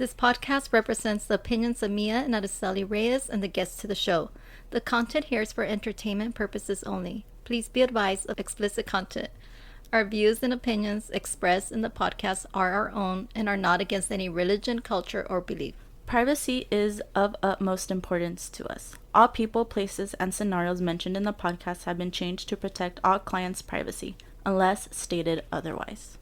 This podcast represents the opinions of Mia and Araceli Reyes and the guests to the show. The content here is for entertainment purposes only. Please be advised of explicit content. Our views and opinions expressed in the podcast are our own and are not against any religion, culture, or belief. Privacy is of utmost importance to us. All people, places, and scenarios mentioned in the podcast have been changed to protect all clients' privacy, unless stated otherwise.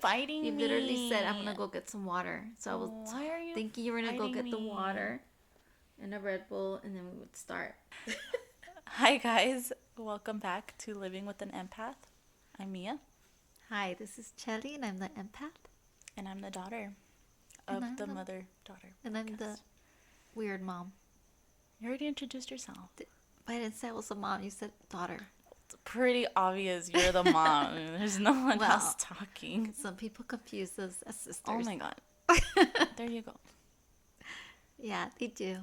Fighting you me? literally said, I'm gonna go get some water. So I was thinking you were gonna go get the water and a Red Bull, and then we would start. Hi guys, welcome back to Living with an Empath. I'm Mia. Hi, this is Chelly, and I'm the empath. And I'm the daughter of the mother-daughter. And I'm the weird mom. You already introduced yourself. But I didn't say I was a mom. You said daughter. It's pretty obvious you're the mom. There's no one else talking. Some people confuse us as sisters. Oh my god. There you go. Yeah, they do.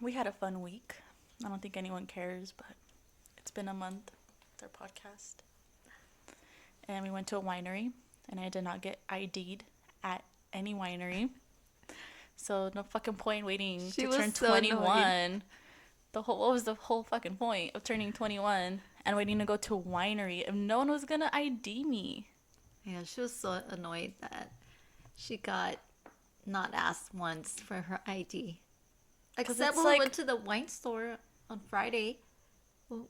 We had a fun week. I don't think anyone cares, but it's been a month with our podcast. And we went to a winery, and I did not get ID'd at any winery. So no fucking point waiting to turn 21. What was the whole fucking point of turning 21 and waiting to go to a winery if no one was gonna ID me? Yeah, she was so annoyed that she got not asked once for her ID. Except when we went to the wine store on Friday. Well,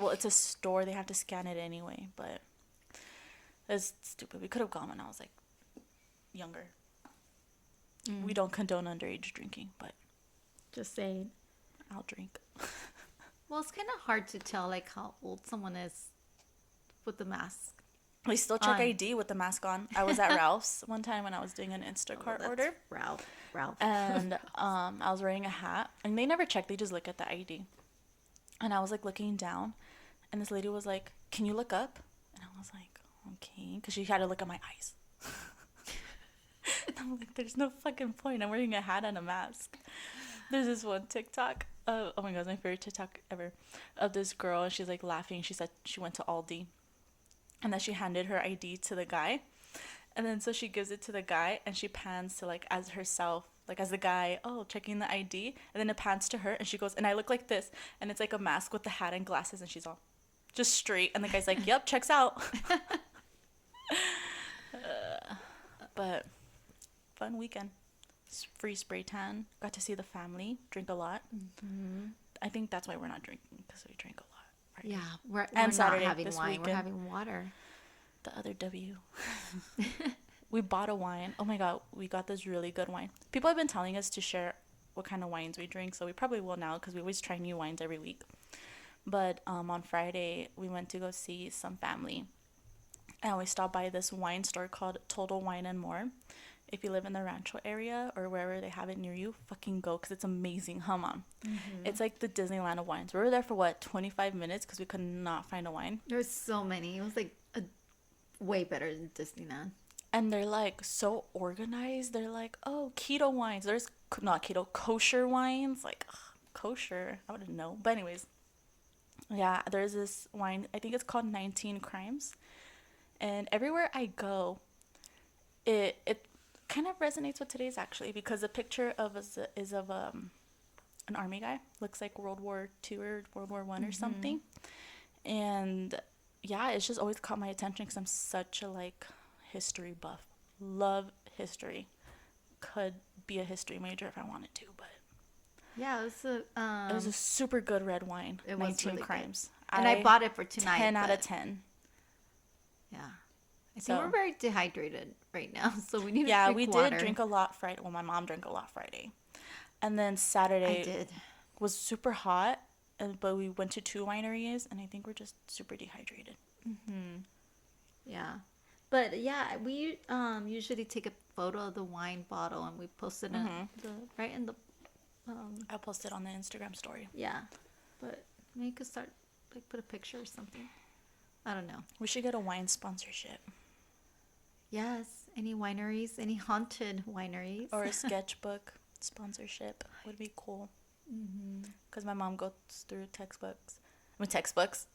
it's a store. They have to scan it anyway, but it's stupid. We could have gone when I was like younger. We don't condone underage drinking, but just saying. I'll drink. Well, it's kind of hard to tell like how old someone is with the mask. We still check ID with the mask on. I was at Ralph's one time when I was doing an Instacart order. Ralph. And I was wearing a hat, and they never check. They just look at the ID. And I was like looking down, and this lady was like, "Can you look up?" And I was like, "Okay," because she had to look at my eyes. And I'm like, "There's no fucking point. I'm wearing a hat and a mask." There's this one TikTok. Oh my god, it's my favorite TikTok ever. Of this girl, and she's like laughing. She said she went to Aldi, and then she handed her ID to the guy, and then so she gives it to the guy, and she pans to like as herself, like as the guy, checking the ID, and then it pans to her, and she goes, "And I look like this," and it's like a mask with the hat and glasses, and she's all just straight, and the guy's like, "Yep, checks out." But fun weekend. Free spray tan. Got to see the family. Drink a lot. Mm-hmm. I think that's why we're not drinking, because we drink a lot. Right? Yeah, we're Saturday, not having this wine. weekend, we're having water. The other W. We bought a wine. Oh my god, we got this really good wine. People have been telling us to share what kind of wines we drink, so we probably will now, because we always try new wines every week. But on Friday, we went to go see some family, and we stopped by this wine store called Total Wine and More. If you live in the Rancho area or wherever they have it near you, fucking go, because it's amazing. Come on. Mm-hmm. It's like the Disneyland of wines. We were there for 25 minutes because we could not find a wine. There's so many. It was like way better than Disneyland. And they're like so organized. They're like, keto wines. There's not keto, kosher wines. Like, kosher. I wouldn't know. But anyways, yeah, there's this wine. I think it's called 19 Crimes. And everywhere I go, it kind of resonates with today's, actually, because the picture is of an army guy. Looks like World War II or World War I or something. And yeah, it's just always caught my attention because I'm such a history buff. Love history. Could be a history major if I wanted to, but yeah, it was a super good red wine. It 19 was really Crimes. Good. And I bought it for tonight. 10 out of 10. Yeah. I think we're very dehydrated right now, so we need to drink water. Yeah, we did drink a lot Friday. Well, my mom drank a lot Friday. And then Saturday was super hot, but we went to 2 wineries, and I think we're just super dehydrated. Mm-hmm. Yeah. But yeah, we usually take a photo of the wine bottle, and we post it in the I'll post it on the Instagram story. Yeah. But maybe you could start, put a picture or something. I don't know. We should get a wine sponsorship. Yes, any wineries, any haunted wineries. Or a sketchbook sponsorship would be cool. Mm-hmm. Because my mom goes through textbooks. I mean, textbooks.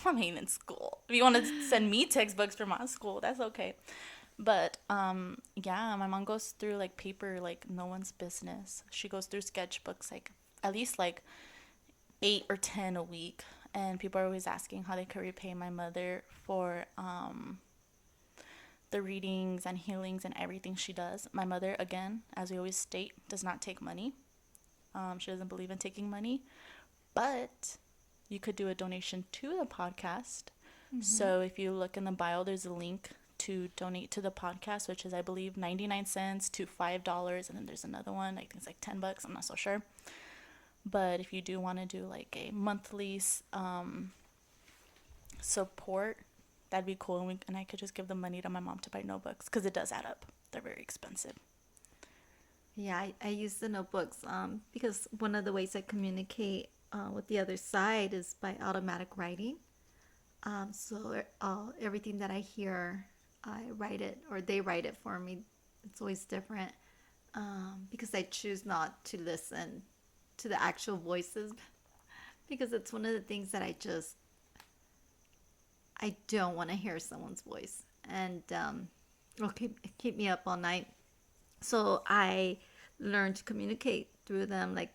I'm ain't in school. If you want to send me textbooks for my school, that's okay. But yeah, my mom goes through like paper like no one's business. She goes through sketchbooks like at least like 8 or 10 a week. And people are always asking how they could repay my mother for the readings and healings and everything she does. My mother, again, as we always state, does not take money. She doesn't believe in taking money, but you could do a donation to the podcast. Mm-hmm. So if you look in the bio, there's a link to donate to the podcast, which is, I believe, 99 cents to $5. And then there's another one, I think it's like $10. I'm not so sure. But if you do want to do like a monthly support, that'd be cool. And I could just give the money to my mom to buy notebooks because it does add up. They're very expensive. Yeah, I use the notebooks because one of the ways I communicate with the other side is by automatic writing. So everything that I hear, I write it or they write it for me. It's always different because I choose not to listen to the actual voices because it's one of the things that I don't want to hear someone's voice and it'll keep me up all night. So I learned to communicate through them like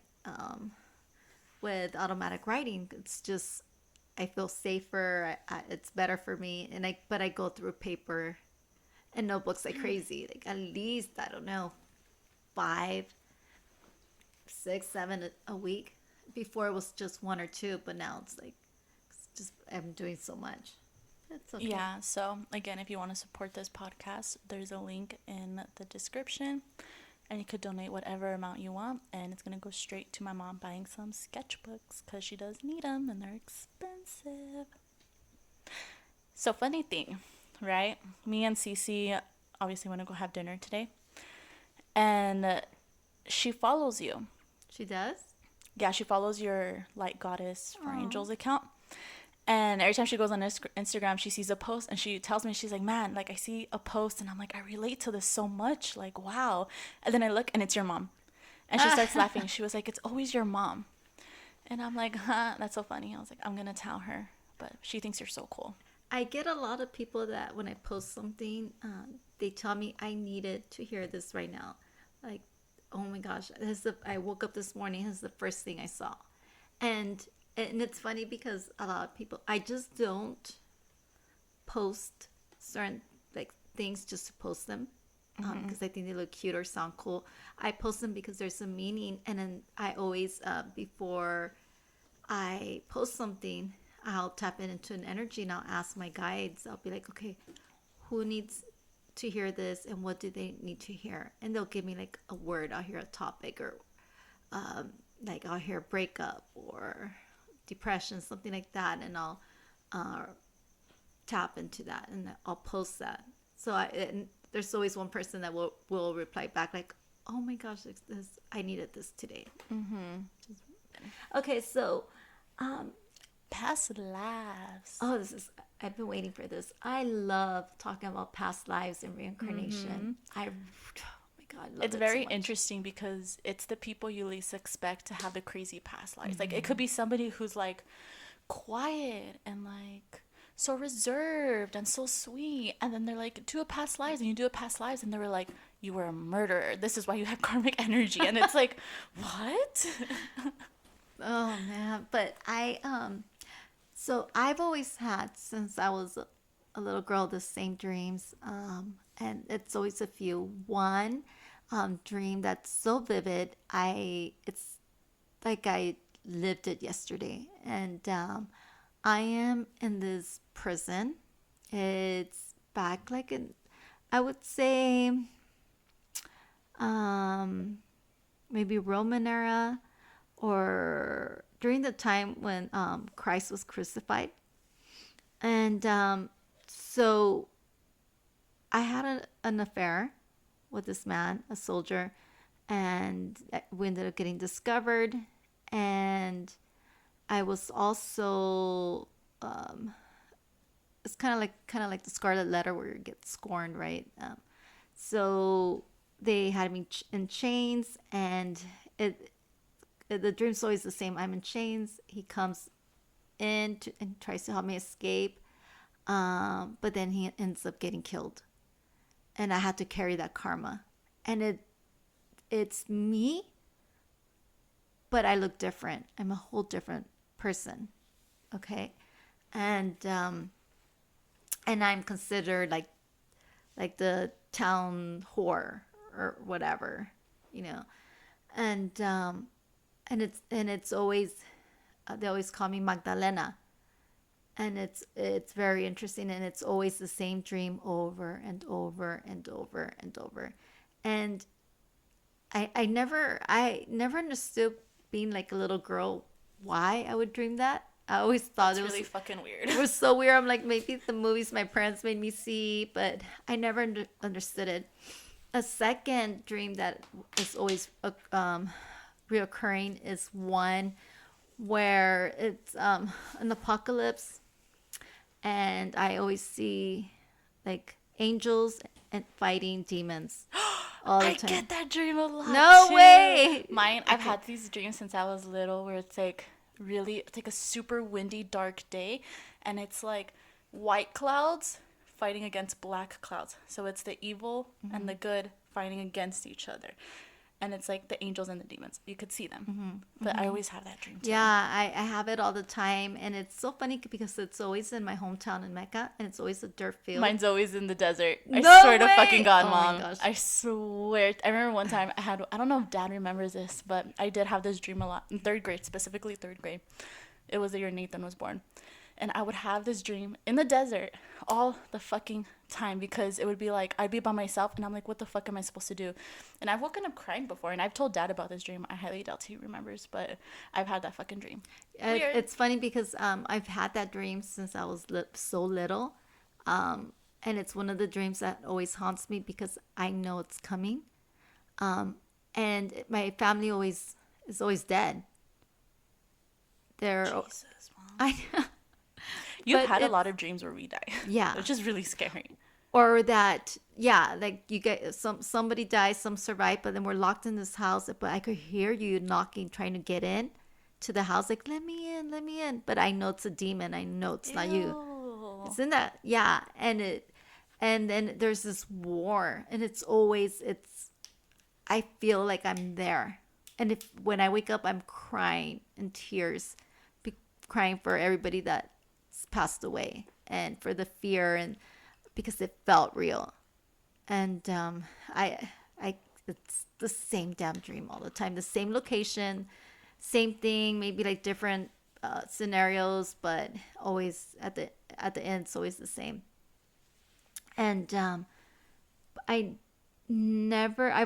with automatic writing. It's just I feel safer. It's better for me, and I go through paper and notebooks like crazy. Like at least I don't know 5, 6, 7 a week. Before it was just 1 or 2, but now it's just I'm doing so much. It's okay. Yeah, so again, if you want to support this podcast, there's a link in the description and you could donate whatever amount you want and it's going to go straight to my mom buying some sketchbooks because she does need them and they're expensive. So funny thing, right? Me and Cece obviously want to go have dinner today and she follows you. She does. Yeah, she follows your Light Goddess for Oh. Angels account. And every time she goes on Instagram, she sees a post and she tells me, she's like, man, like I see a post and I'm like, I relate to this so much. Like, wow. And then I look and it's your mom. And she starts laughing. She was like, it's always your mom. And I'm like, huh, that's so funny. I was like, I'm going to tell her. But she thinks you're so cool. I get a lot of people that when I post something, they tell me I needed to hear this right now. Like, oh my gosh, I woke up this morning. This is the first thing I saw, and it's funny because a lot of people I just don't post certain like things just to post them because I think they look cute or sound cool. I post them because there's a meaning, and then I always before I post something, I'll tap into an energy and I'll ask my guides. I'll be like, okay, who needs to hear this and what do they need to hear? And they'll give me like a word. I'll hear a topic or like I'll hear breakup or depression, something like that. And I'll uh, tap into that and I'll post that. So and there's always one person that will reply back like, oh my gosh, this I needed this today. Okay, so Past lives. oh, this is I've been waiting for this. I love talking about past lives and reincarnation. Oh my god, I love It's it so very much. interesting because it's the people you least expect to have the crazy past lives. Like, it could be somebody who's like quiet and like so reserved and so sweet. And then they're like, do a past lives. And you do a past lives. And they were like, you were a murderer. This is why you have karmic energy. And it's like, what? Oh man, but so I've always had since I was a little girl the same dreams, and it's always a few. One dream that's so vivid, it's like I lived it yesterday, and I am in this prison. It's back like in, I would say, um, maybe Roman era or during the time when Christ was crucified. And so I had an affair with this man, a soldier, and we ended up getting discovered. And I was also it's kind of like the Scarlet Letter where you get scorned, right? So they had me in chains, and the dream's always the same. I'm in chains. He comes in and tries to help me escape, but then he ends up getting killed, and I had to carry that karma. And it's me, but I look different. I'm a whole different person. Okay, and I'm considered like the town whore or whatever, you know. And it's always they always call me Magdalena, and it's very interesting, and it's always the same dream over and over and over and over. And I never understood, being like a little girl, why I would dream that. I always thought That's really fucking weird. it was so weird. I'm like, maybe the movies my parents made me see, but I never understood it. A second dream that is always reoccurring is one where it's an apocalypse, and I always see like angels and fighting demons all the I time. get that dream a lot No too. way! Mine, I've had these dreams since I was little where it's like a super windy, dark day, and it's like white clouds fighting against black clouds. So it's the evil and the good fighting against each other. And it's like the angels and the demons. You could see them. But I always have that dream too. Yeah, I have it all the time, and it's so funny because it's always in my hometown in Mecca, and it's always a dirt field. Mine's always in the desert. I No swear to way! fucking God, Oh my Mom. gosh. I swear. I remember one time I don't know if Dad remembers this, but I did have this dream a lot. In third grade, specifically third grade. It was the year Nathan was born. And I would have this dream in the desert all the fucking time, because it would be like I'd be by myself and I'm like, what the fuck am I supposed to do? And I've woken up crying before, and I've told Dad about this dream. I highly doubt he remembers, but I've had that fucking dream. Weird. It's funny because I've had that dream since I was so little, and it's one of the dreams that always haunts me because I know it's coming, and my family is always dead. They're Jesus, Mom. I You've but had a it's- lot of dreams where we die. Yeah. Which is really scary. or that, yeah, like you get somebody dies, some survive, but then we're locked in this house, but I could hear you knocking, trying to get in to the house, like, let me in, but I know it's a demon. I know it's not you. Ew. It's in that, yeah. And then there's this war, and it's I feel like I'm there. And if when I wake up, I'm crying in tears, crying for everybody that's passed away, and for the fear, and because it felt real. And I it's the same damn dream all the time, the same location, same thing, maybe like different scenarios, but always at the end, it's always the same. And I've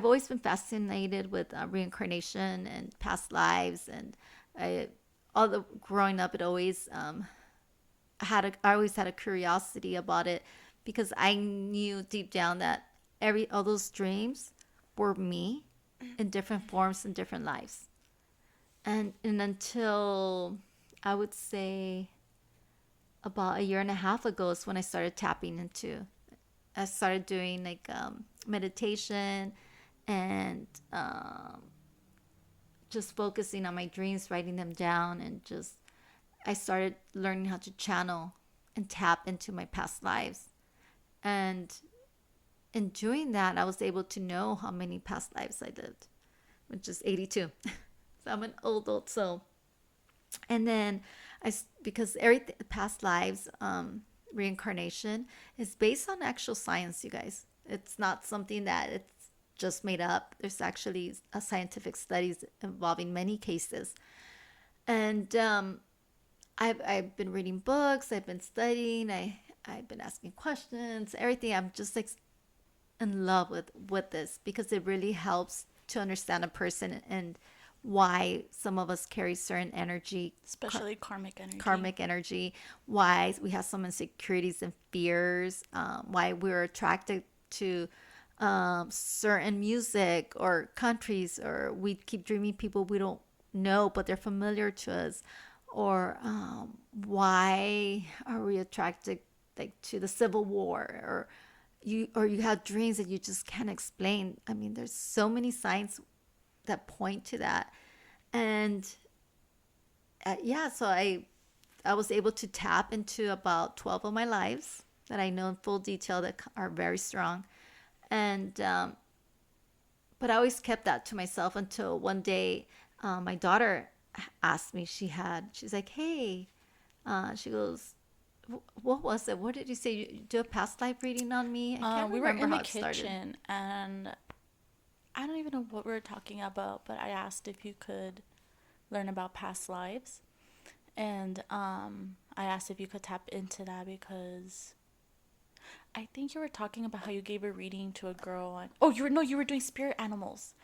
always been fascinated with reincarnation and past lives, and all the growing up, it always I always had a curiosity about it, because I knew deep down that all those dreams were me in different forms and different lives. And until I would say about a year and a half ago is when I started doing like meditation, and just focusing on my dreams, writing them down, and just I started learning how to channel and tap into my past lives. And in doing that, I was able to know how many past lives I lived, which is 82. So I'm an old soul. And then because every past lives, reincarnation is based on actual science, you guys. It's not something that it's just made up. There's actually scientific studies involving many cases. And I've been reading books, I've been studying, I've been asking questions, everything. I'm just like in love with this, because it really helps to understand a person and why some of us carry certain energy, Especially karmic energy. karmic energy, why we have some insecurities and fears, why we're attracted to certain music or countries, or we keep dreaming people we don't know but they're familiar to us, or why are we attracted like to the Civil War, or you have dreams that you just can't explain. I mean, there's so many signs that point to that. And yeah, so I was able to tap into about 12 of my lives that I know in full detail that are very strong. And but I always kept that to myself until one day my daughter asked me. She's like, hey, she goes, what was it? What did you say? You do a past life reading on me? I can't We were remember in how the it started. kitchen, and I don't even know what we were talking about, but I asked if you could learn about past lives. And I asked if you could tap into that because I think you were talking about how you gave a reading to a girl. Oh, you were doing spirit animals.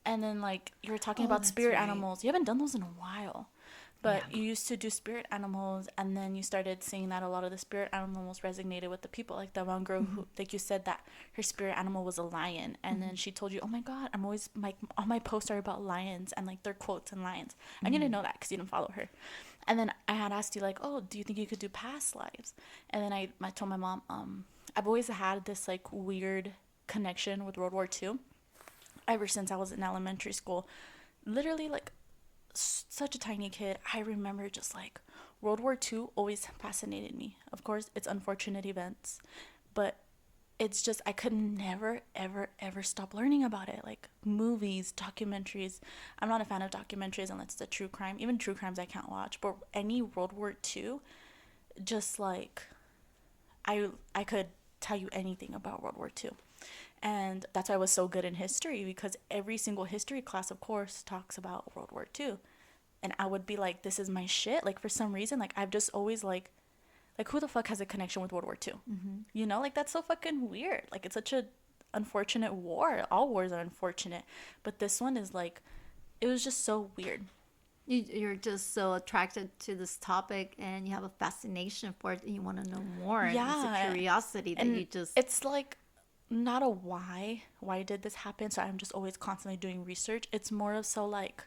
And then, like, you were talking Oh, about that's spirit right. animals. You haven't done those in a while. Yeah. But you used to do spirit animals, and then you started seeing that a lot of the spirit animals resonated with the people. Like the one girl Mm-hmm. who, like you said, that her spirit animal was a lion, and Mm-hmm. then she told you, "Oh my God, I'm always like all my posts are about lions and like their quotes and lions." And you didn't Mm-hmm. know that because you didn't follow her. And then I had asked you like, "Oh, do you think you could do past lives?" And then I told my mom, I've always had this like weird connection with World War II ever since I was in elementary school. Literally, like such a tiny kid, I remember just like World War II always fascinated me. Of course, it's unfortunate events, but it's just I could never ever ever stop learning about it. Like movies, documentaries. I'm not a fan of documentaries unless it's a true crime. Even true crimes I can't watch, but any World War II, just like I could tell you anything about World War II. And that's why I was so good in history because every single history class, of course, talks about World War II. And I would be like, this is my shit. Like, for some reason, like, I've just always, like, who the fuck has a connection with World War II? Mm-hmm. You know, like, that's so fucking weird. Like, it's such a unfortunate war. All wars are unfortunate. But this one is, like, it was just so weird. You're just so attracted to this topic and you have a fascination for it and you want to know more. And it's a Yeah. curiosity that And you just. it's, like, not a why did this happen? So I'm just always constantly doing research. It's more of so, like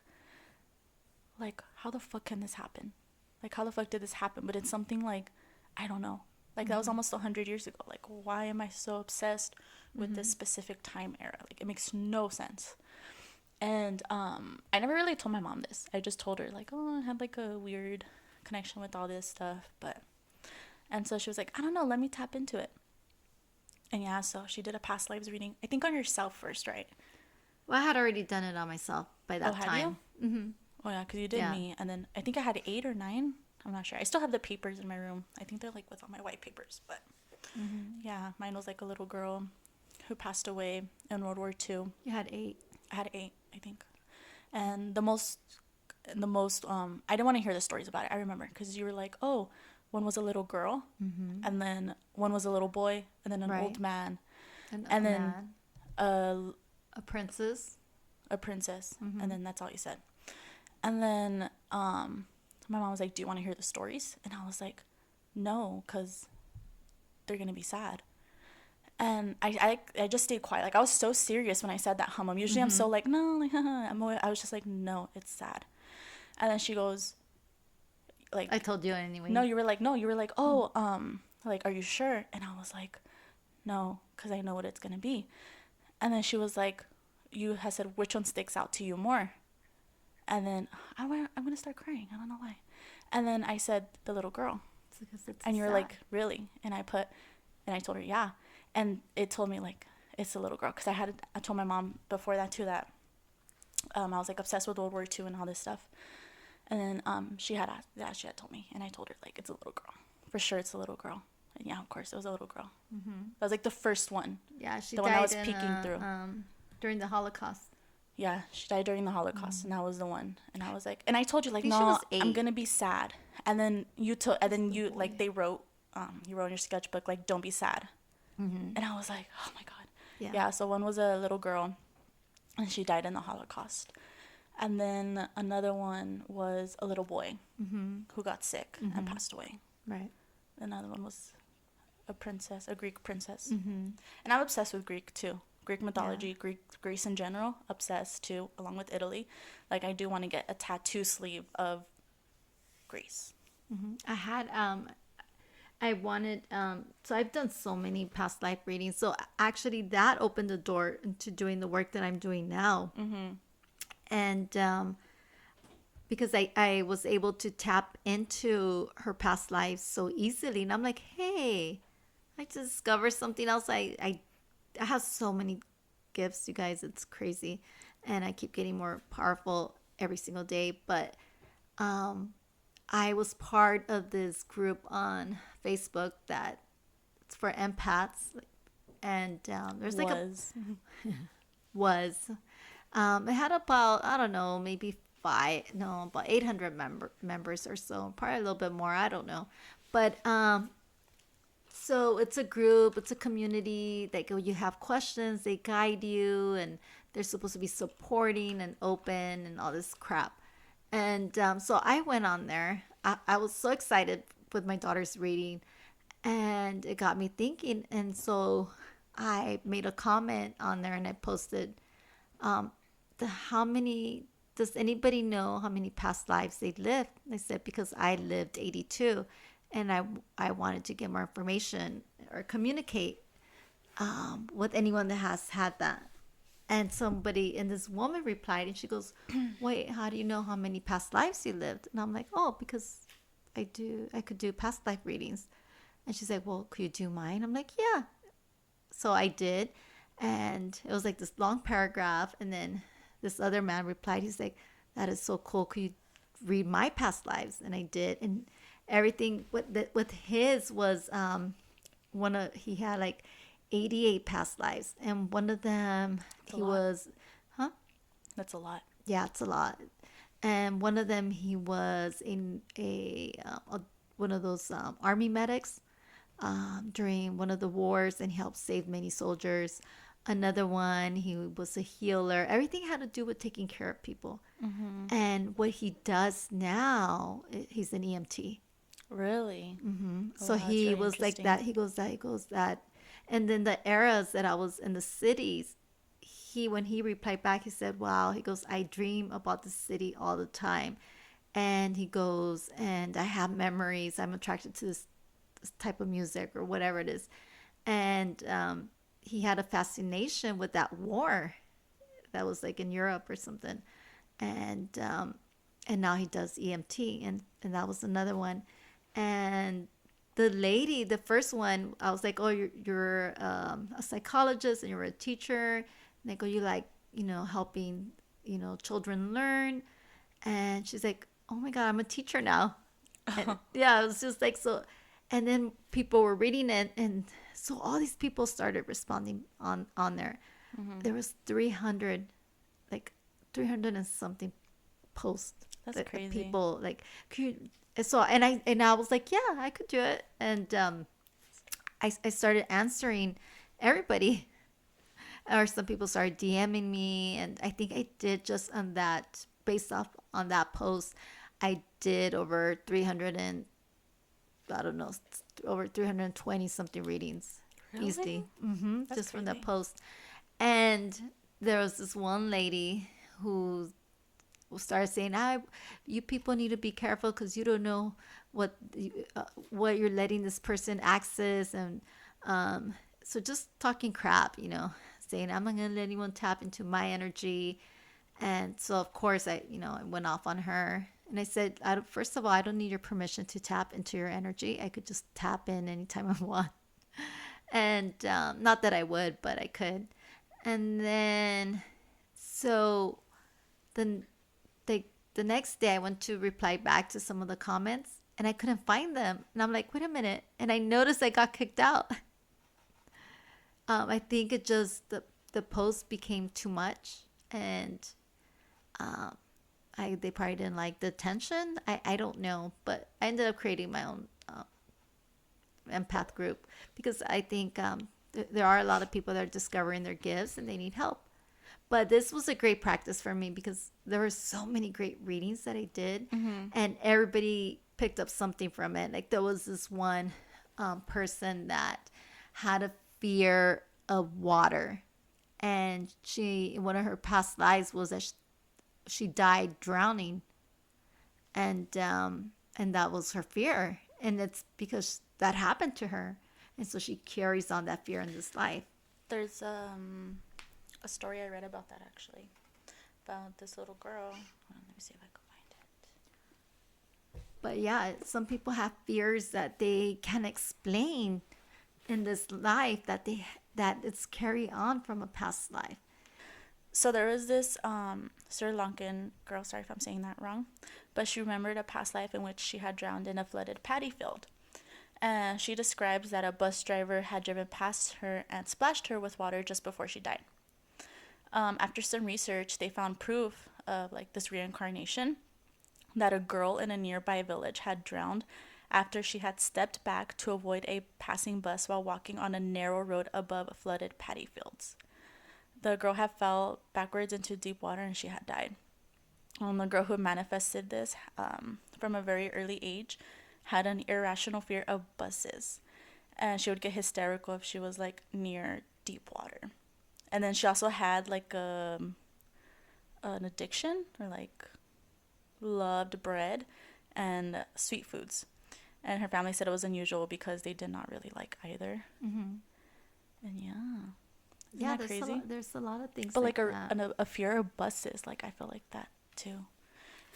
how the fuck can this happen, like how the fuck did this happen, but it's something like I don't know, like that was Mm-hmm. almost 100 years ago. Like why am I so obsessed with this Mm-hmm. specific time era? Like it makes no sense. And I never really told my mom this. I just told her like, oh, I had like a weird connection with all this stuff. But and so she was like, I don't know, let me tap into it. And yeah, so she did a past lives reading, I think on yourself first, right? Well, I had already done it on myself by Oh, that had you? time. Mm-hmm. Oh yeah, because you did Yeah. me, and then I think I had 8 or 9. I'm not sure. I still have the papers in my room. I think they're like with all my white papers. But Mm-hmm. yeah, mine was like a little girl who passed away in World War II. You had 8. I had 8, I think. And the most I didn't want to hear the stories about it. I remember because you were like, oh, one was a little girl, Mm-hmm. and then one was a little boy, and then an Right. old man, And and a then man, a a princess. a princess, Mm-hmm. and then that's all you said. And then my mom was like, "Do you want to hear the stories?" And I was like, "No, cuz they're going to be sad." And I just stayed quiet. Like I was so serious when I said that hum. Usually I'm Mm-hmm. so like, "No, like I was just like, "No, it's sad." And then she goes I like, told you "No, anyway. you were like, no, you were like, "Oh, like are you sure?" And I was like, "No, cuz I know what it's going to be." And then she was like, "You have said which one sticks out to you more?" And then I'm going to start crying. I don't know why. And then I said, the little girl. It's because it's And you were sad. like, really? And I told her, yeah. And it told me, like, it's the little girl. Because I told my mom before that, too, that I was, like, obsessed with World War II and all this stuff. And then she had asked, yeah, she had told me. And I told her, like, it's a little girl. For sure, it's a little girl. And yeah, of course, it was a little girl. Mm-hmm. That was, like, the first one. Yeah, she The one I died was peeking through. during the Holocaust. Yeah, she died during the Holocaust, and that was the one. And I was like, and I told you I like, think she no, was 8. I'm gonna be sad. And then and then The you boy. like you wrote in your sketchbook like, don't be sad. Mm-hmm. And I was like, oh my god, Yeah. yeah. So one was a little girl, and she died in the Holocaust. And then another one was a little boy Mm-hmm. who got sick and Mm-hmm. passed away. Right. Another one was a princess, a Greek princess. Mm-hmm. And I'm obsessed with Greek too. Greek mythology, Yeah. Greece in general, obsessed too, along with Italy. Like I do want to get a tattoo sleeve of Greece. Mm-hmm. I had I wanted, so I've done so many past life readings. So actually, that opened the door into doing the work that I'm doing now. Mm-hmm. And because I was able to tap into her past lives so easily. And I'm like, hey, I discovered something else. I have so many gifts, you guys. It's crazy. And I keep getting more powerful every single day. But um, I was part of this group on Facebook that it's for empaths. And there's like a Was. was it had about, I don't know, maybe five, no, about 800 members or so, probably a little bit more, I don't know. But so it's a group, it's a community that go, you have questions, they guide you, and they're supposed to be supporting and open and all this crap. And so I went on there. I was so excited with my daughter's reading, and it got me thinking. And so I made a comment on there and I posted, um, how many, does anybody know how many past lives they lived? They said, because I lived 82, and I wanted to get more information or communicate with anyone that has had that. And somebody, and this woman replied, and she goes, wait, how do you know how many past lives you lived? And I'm like, oh, because I could do past life readings. And she's like, well, could you do mine? I'm like, yeah. So I did. And it was like this long paragraph. And then this other man replied, he's like, that is so cool. Could you read my past lives? And I did. And everything with his was he had like 88 past lives. And one of them, It's a he lot. was, huh? That's a lot. Yeah, it's a lot. And one of them, he was in one of those army medics during one of the wars, and he helped save many soldiers. Another one, he was a healer. Everything had to do with taking care of people. Mm-hmm. And what he does now, he's an EMT. Really? Oh, So wow, that's he really was like interesting. that. He goes that. He goes that. And then the eras that I was in the cities, when he replied back, he said, "Wow." He goes, "I dream about the city all the time." And he goes, "And I have memories. I'm attracted to this type of music or whatever it is." And he had a fascination with that war that was like in Europe or something. And now he does EMT, and that was another one. And the lady, the first one, I was like, "Oh, you're a psychologist and you're a teacher." And they go, "You like, helping, children learn?" And she's like, "Oh my God, I'm a teacher now." And yeah, it was just like so. And then people were reading it, and so all these people started responding on there. Mm-hmm. There was 300, like 300 and something posts That's that crazy. people like. So and I was like, yeah, I could do it. And I started answering everybody, or some people started DMing me, and I think I did just on that, based off on that post, I did over 300 and, I don't know, over 320 something readings Really? easily, That's just from that crazy. post. And there was this one lady who started saying, you people need to be careful because you don't know what you're letting this person access." And so just talking crap, saying, "I'm not going to let anyone tap into my energy." And so, of course, I went off on her. And I said, first of all, I don't need your permission to tap into your energy. I could just tap in anytime I want. And not that I would, but I could. And then, so the, the, the next day, I went to reply back to some of the comments, and I couldn't find them. And I'm like, wait a minute. And I noticed I got kicked out. I think it just, the post became too much. And um, they probably didn't like the attention. I don't know, but I ended up creating my own empath group, because I think there are a lot of people that are discovering their gifts and they need help. But this was a great practice for me because there were so many great readings that I did, Mm-hmm. and everybody picked up something from it. Like there was this one person that had a fear of water, and one of her past lives was that she died drowning, and that was her fear. And it's because that happened to her. And so she carries on that fear in this life. There's a story I read about that actually. About this little girl. Hold on, let me see if I can find it. But yeah, some people have fears that they can't explain in this life, that it's carry on from a past life. So there was this Sri Lankan girl, sorry if I'm saying that wrong, but she remembered a past life in which she had drowned in a flooded paddy field. And she describes that a bus driver had driven past her and splashed her with water just before she died. After some research, they found proof of like this reincarnation, that a girl in a nearby village had drowned after she had stepped back to avoid a passing bus while walking on a narrow road above flooded paddy fields. The girl had fell backwards into deep water and she had died. The girl who manifested this from a very early age had an irrational fear of buses, and she would get hysterical if she was like near deep water. And then she also had like an addiction, or like loved bread and sweet foods. And her family said it was unusual because they did not really like either. Mm-hmm. And yeah, isn't Yeah, that crazy? there's a lot of things But like like that. a fear of buses, like I feel like that too.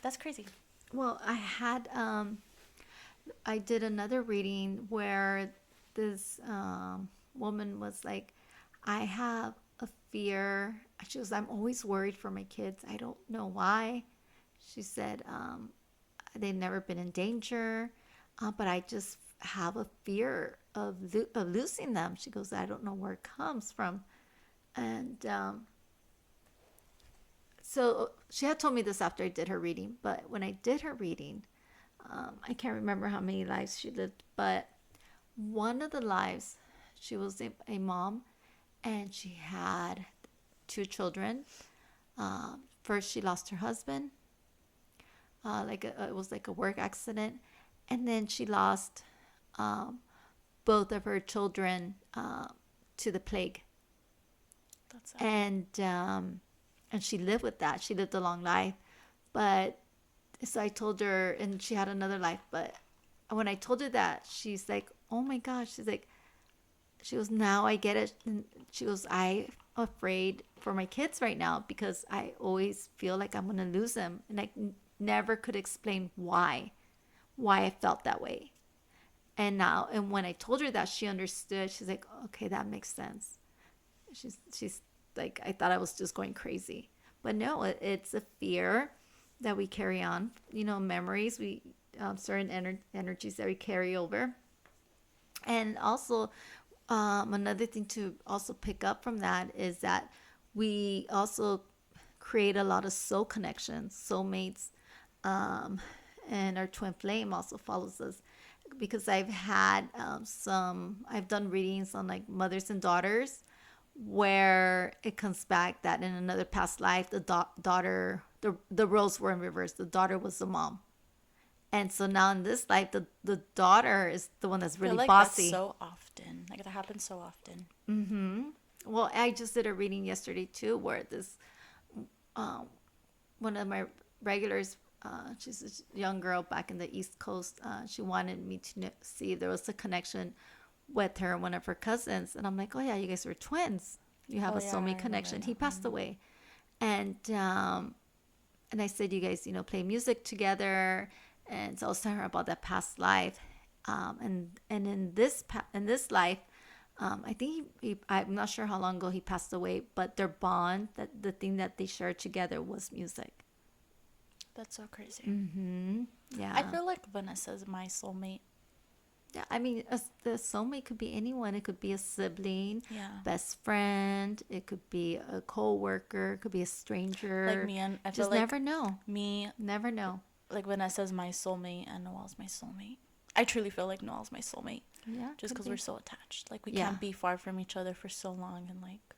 That's crazy. Well, I did another reading where this woman was like, I have a fear. She goes, I'm always worried for my kids. I don't know why. She said, they've never been in danger, but I just have a fear of losing them. She goes, I don't know where it comes from. And so she had told me this after I did her reading, but when I did her reading, I can't remember how many lives she lived, but one of the lives, she was a mom, and she had two children. First, she lost her husband. It was like a work accident, and then she lost both of her children to the plague. That's sad. And she lived with that. She lived a long life, but so I told her, and she had another life. But when I told her that, she's like, "Oh my gosh!" She goes, "Now I get it." And she goes, "I'm afraid for my kids right now because I always feel like I'm gonna lose them, and I never could explain why I felt that way." And when I told her that, she understood. She's like, "Okay, that makes sense." She's like, I thought I was just going crazy, but no, it's a fear that we carry on. Memories, we certain energies that we carry over. And also, another thing to also pick up from that is that we also create a lot of soul connections, soulmates, and our twin flame also follows us. Because I've done readings on like mothers and daughters, where it comes back that in another past life, daughter, the roles were in reverse. The daughter was the mom. And so now in this life, the daughter is the one that's I feel really like bossy. that's so often. Like that happens so often. Mm-hmm. Well, I just did a reading yesterday too, where this one of my regulars, she's a young girl back in the East Coast. She wanted me to see if there was a connection with her and one of her cousins, and I'm like, oh yeah, you guys were twins. You have Oh a yeah, I soulmate remember connection. He that. passed away, and I said, you guys, play music together, and so I was telling her about that past life, and in this life, I think I'm not sure how long ago he passed away, but their bond, that the thing that they shared together was music. That's so crazy. Mm-hmm. Yeah. I feel like Vanessa's my soulmate. Yeah, I mean, the soulmate could be anyone. It could be a sibling, Yeah. best friend. It could be a coworker. It could be a Like stranger. me and I feel Just like never know. me, Never know. like Vanessa's my soulmate and Noel's my soulmate. I truly feel like Noel's my soulmate Yeah. just could because be. we're so attached. Like we Yeah. can't be far from each other for so long, and like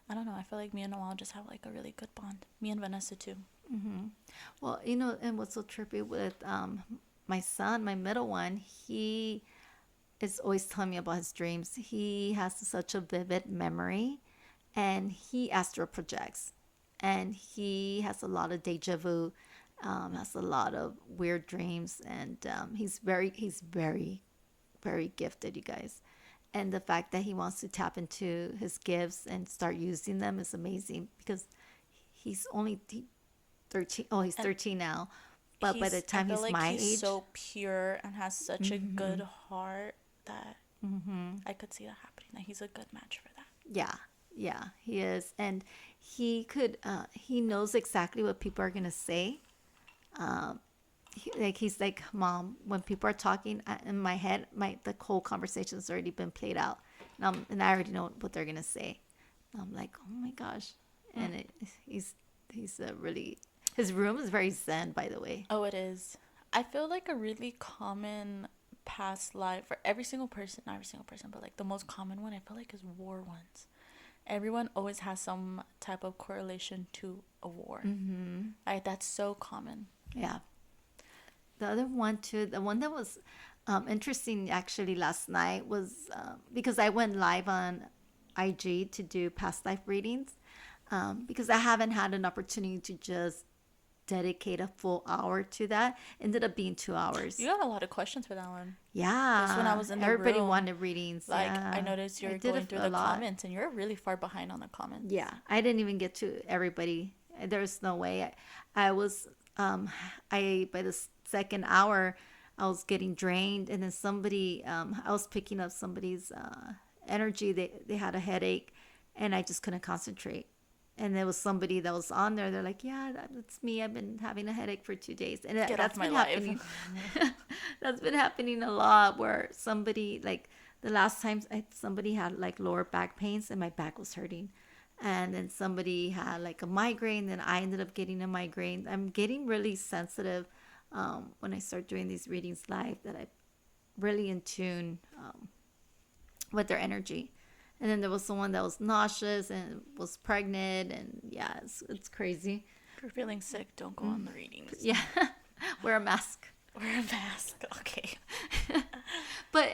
I don't know. I feel like me and Noel just have like a really good bond. Me and Vanessa too. Mm-hmm. Well, and what's so trippy with my son, my middle one, he is always telling me about his dreams. He has such a vivid memory, and he astral projects, and he has a lot of deja vu. has a lot of weird dreams, and he's very very gifted, you guys. And the fact that he wants to tap into his gifts and start using them is amazing because he's only 13. Oh, he's And 13 now, but by the I time feel he's like my he's age, so pure and has such a good heart that I could see that happening. That he's a good match for that. yeah, yeah, he is, and he knows exactly what people are gonna say. He's like, Mom, when people are talking in my head, the whole conversation's already been played out, and I already know what they're gonna say. And I'm like, oh my gosh, Mm. and he's a really, his room is very zen, by the way. Oh, it is. I feel like a really common past life for every single person, not every single person, but like the most common one, I feel like is war ones. Everyone always has some type of correlation to a war. That's so common. Yeah. The other one too, the one that was interesting actually last night was because I went live on IG to do past life readings because I haven't had an opportunity to just dedicate a full hour to that. Ended up being 2 hours. You got a lot of questions for that one. Just when I Yeah, was in the everybody room, wanted readings. like I Yeah, noticed I you're did going through a the lot. comments and you're really far behind on the comments. Yeah, I didn't even get to everybody. There's no way. I was, by the second hour, I was getting drained, and then I was picking up somebody's energy. They had a headache, and I just couldn't concentrate. And there was somebody that was on there. They're like, "Yeah, that's me. I've been having a headache for 2 days," and Get off that's my been life. happening. That's been happening a lot. Where somebody like the last time somebody had like lower back pains, and my back was hurting, and then somebody had like a migraine. Then I ended up getting a migraine. I'm getting really sensitive when I start doing these readings live. That I really in tune with their energy. And then there was someone that was nauseous and was pregnant, and yeah, it's crazy. If you're feeling sick, don't go on the readings. Yeah, wear a mask. Wear a mask. Okay. But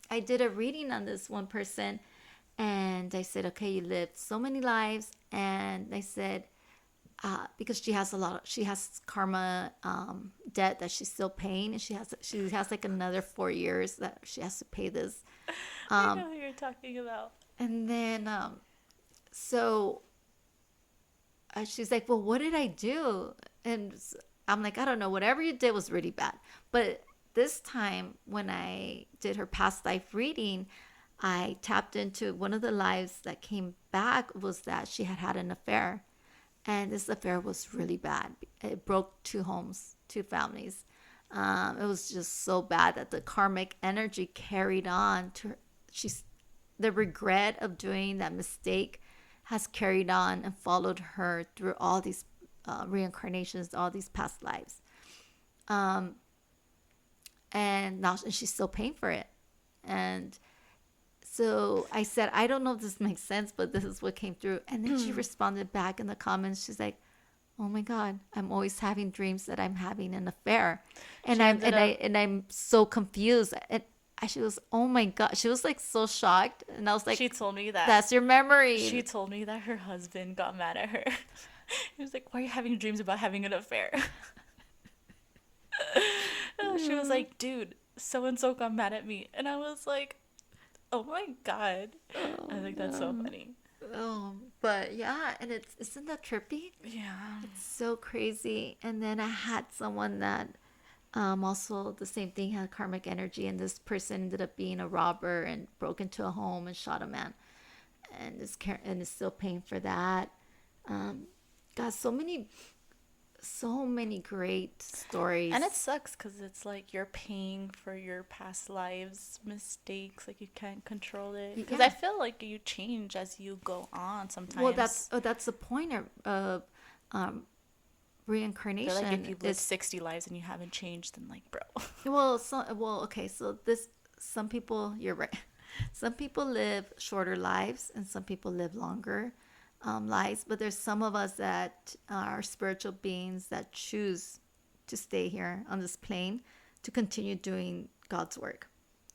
I did a reading on this one person, and I said, okay, you lived so many lives, and I said, because she has karma debt that she's still paying, and she has like another 4 years that she has to pay this. I know who you're talking about. And then so she's like, well, what did I do? And I'm like, I don't know, whatever you did was really bad. But this time when I did her past life reading, I tapped into one of the lives that came back was that she had had an affair, and this affair was really bad. It broke 2 homes, 2 families. It was just so bad that the karmic energy carried on to her. The regret of doing that mistake has carried on and followed her through all these reincarnations, all these past lives. And now she's still paying for it. And so I said, I don't know if this makes sense, but this is what came through. And then she responded back in the comments. She's like, oh my God, I'm always having dreams that I'm having an affair. And I'm so confused. And she was, oh my God. She was like so shocked. And I was like, She told me that. that's your memory. She told me that her husband got mad at her. He was like, why are you having dreams about having an affair? She was like, dude, so and so got mad at me. And I was like, oh my God. I think that's so funny. But yeah, and isn't that trippy? Yeah. It's so crazy. And then I had someone that also the same thing, had karmic energy, and this person ended up being a robber and broke into a home and shot a man, and is still paying for that. Got so many great stories. And it sucks because it's like you're paying for your past lives mistakes. Like you can't control it. Because Yeah. I feel like you change as you go on sometimes. Well, that's the point of reincarnation. They're like, if you've lived 60 lives and you haven't changed, then like, bro. Okay, so some people, you're right. Some people live shorter lives and some people live longer lives, but there's some of us that are spiritual beings that choose to stay here on this plane to continue doing God's work,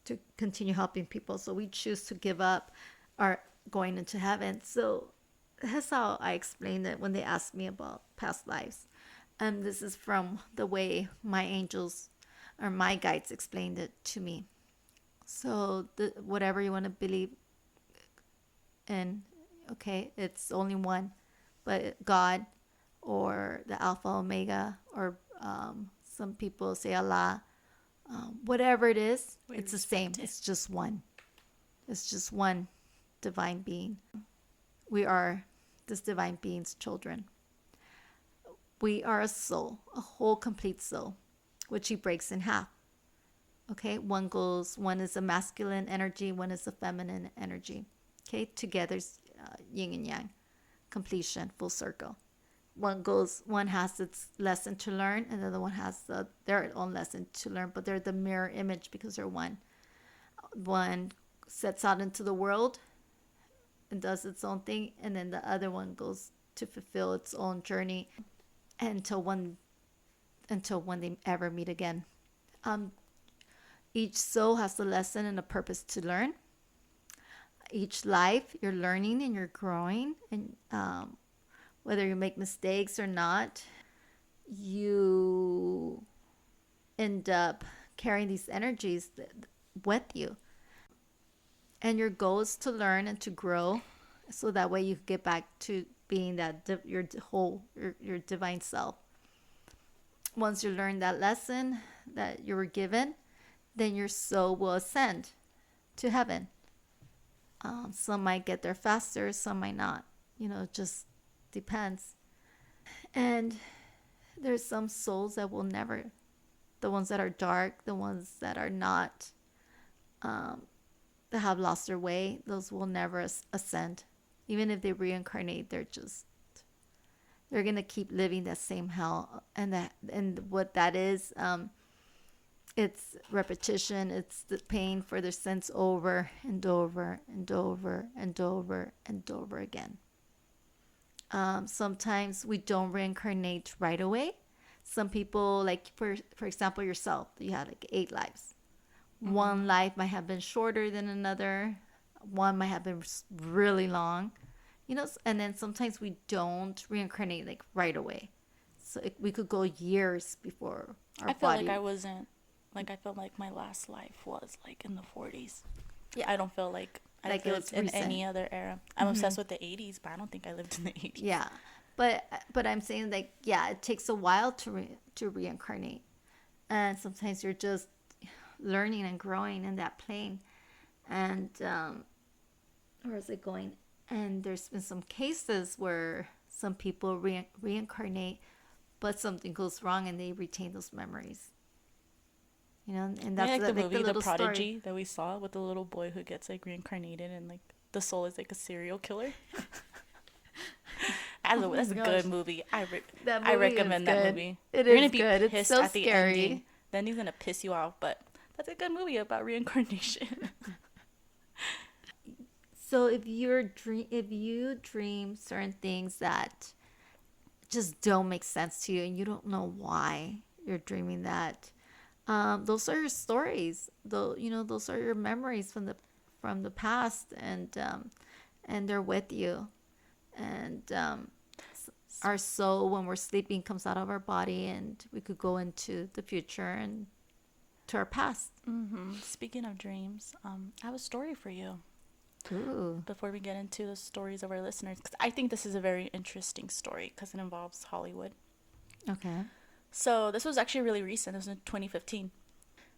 to continue helping people. So we choose to give up our going into heaven. So that's how I explained it when they asked me about past lives. And this is from the way my angels or my guides explained it to me. So whatever you want to believe in, okay, it's only one, but God or the Alpha Omega, or some people say Allah, whatever it is, We it's the same. respect it. It's just one. It's just one divine being. We are this divine being's children. We are a soul, a whole complete soul, which he breaks in half. Okay, one is a masculine energy, one is a feminine energy. Okay, together's yin and yang, completion, full circle. One has its lesson to learn, and the other one has their own lesson to learn, but they're the mirror image because they're one. One sets out into the world and does its own thing, and then the other one goes to fulfill its own journey until one they ever meet again. Each soul has a lesson and a purpose to learn. Each life you're learning and you're growing, and whether you make mistakes or not, you end up carrying these energies with you. And your goal is to learn and to grow, so that way you get back to being your divine self. Once you learn that lesson that you were given, then your soul will ascend to heaven. Some might get there faster, some might not. It just depends. And there's some souls that will never, the ones that are dark, the ones that are not, that have lost their way, those will never ascend. Even if they reincarnate, they're going to keep living that same hell. And what that is, it's repetition. It's the pain for their sins over and over and over and over and over again. Sometimes we don't reincarnate right away. Some people, like for example, yourself, you had like 8 lives. One life might have been shorter than another. One might have been really long. And then sometimes we don't reincarnate like right away. So we could go years before our I feel body. like I wasn't, like, I feel like my last life was like in the 40s. Yeah. I don't feel like I Like it lived was in recent. any other era. I'm obsessed with the 80s, but I don't think I lived in the 80s. Yeah, but I'm saying, like, yeah, it takes a while to reincarnate, and sometimes you're just learning and growing in that plane, and where is it going? And there's been some cases where some people reincarnate, but something goes wrong and they retain those memories. And that's like the movie the The little Prodigy story. that we saw with the little boy who gets like reincarnated and like the soul is like a serial killer. That's a good movie. That I movie is recommend that good. movie. It You're is gonna be good. It's pissed so at the scary. ending. The ending's gonna piss you off, but that's a good movie about reincarnation. So if you dream certain things that just don't make sense to you and you don't know why you're dreaming that, those are your stories. Though those are your memories from the past, and they're with you. And our soul, when we're sleeping, comes out of our body, and we could go into the future and to our past. Speaking of dreams, I have a story for you. Ooh. Before we get into the stories of our listeners, because I think this is a very interesting story because it involves Hollywood. Okay. So this was actually really recent. It was in 2015.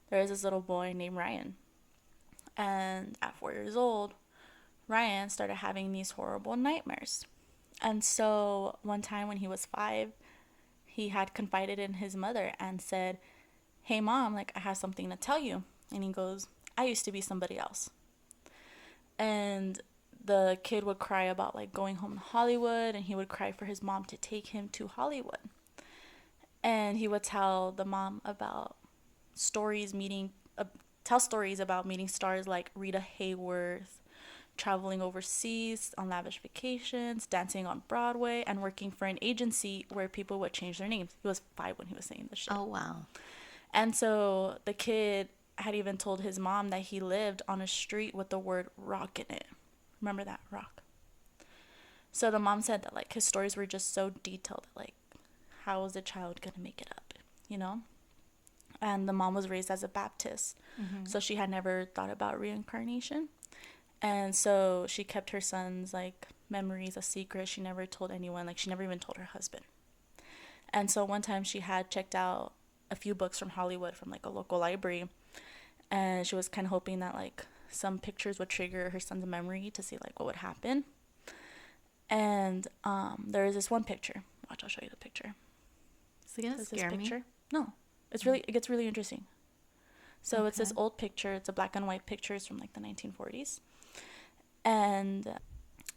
There was this little boy named Ryan. And at 4 years old, Ryan started having these horrible nightmares. And so one time when he was 5, he had confided in his mother and said, "Hey mom, like I have something to tell you." And he goes, "I used to be somebody else." And the kid would cry about like going home to Hollywood, and he would cry for his mom to take him to Hollywood. And he would tell the mom about tell stories about meeting stars like Rita Hayworth, traveling overseas on lavish vacations, dancing on Broadway, and working for an agency where people would change their names. He was 5 when he was saying this shit. Oh wow. And so the kid had even told his mom that he lived on a street with the word rock in it. Remember that? Rock. So the mom said that like his stories were just so detailed, like how is the child gonna make it up, you know? And the mom was raised as a Baptist, so she had never thought about reincarnation. And so she kept her son's like memories a secret. She never told anyone, like she never even told her husband. And so one time she had checked out a few books from Hollywood from like a local library, and she was kind of hoping that like some pictures would trigger her son's memory to see like what would happen. And there is this one picture. Watch, I'll show you the picture. Is it gonna scare me? No, it gets really interesting. So it's this old picture. It's a black and white picture. It's from like the 1940s. And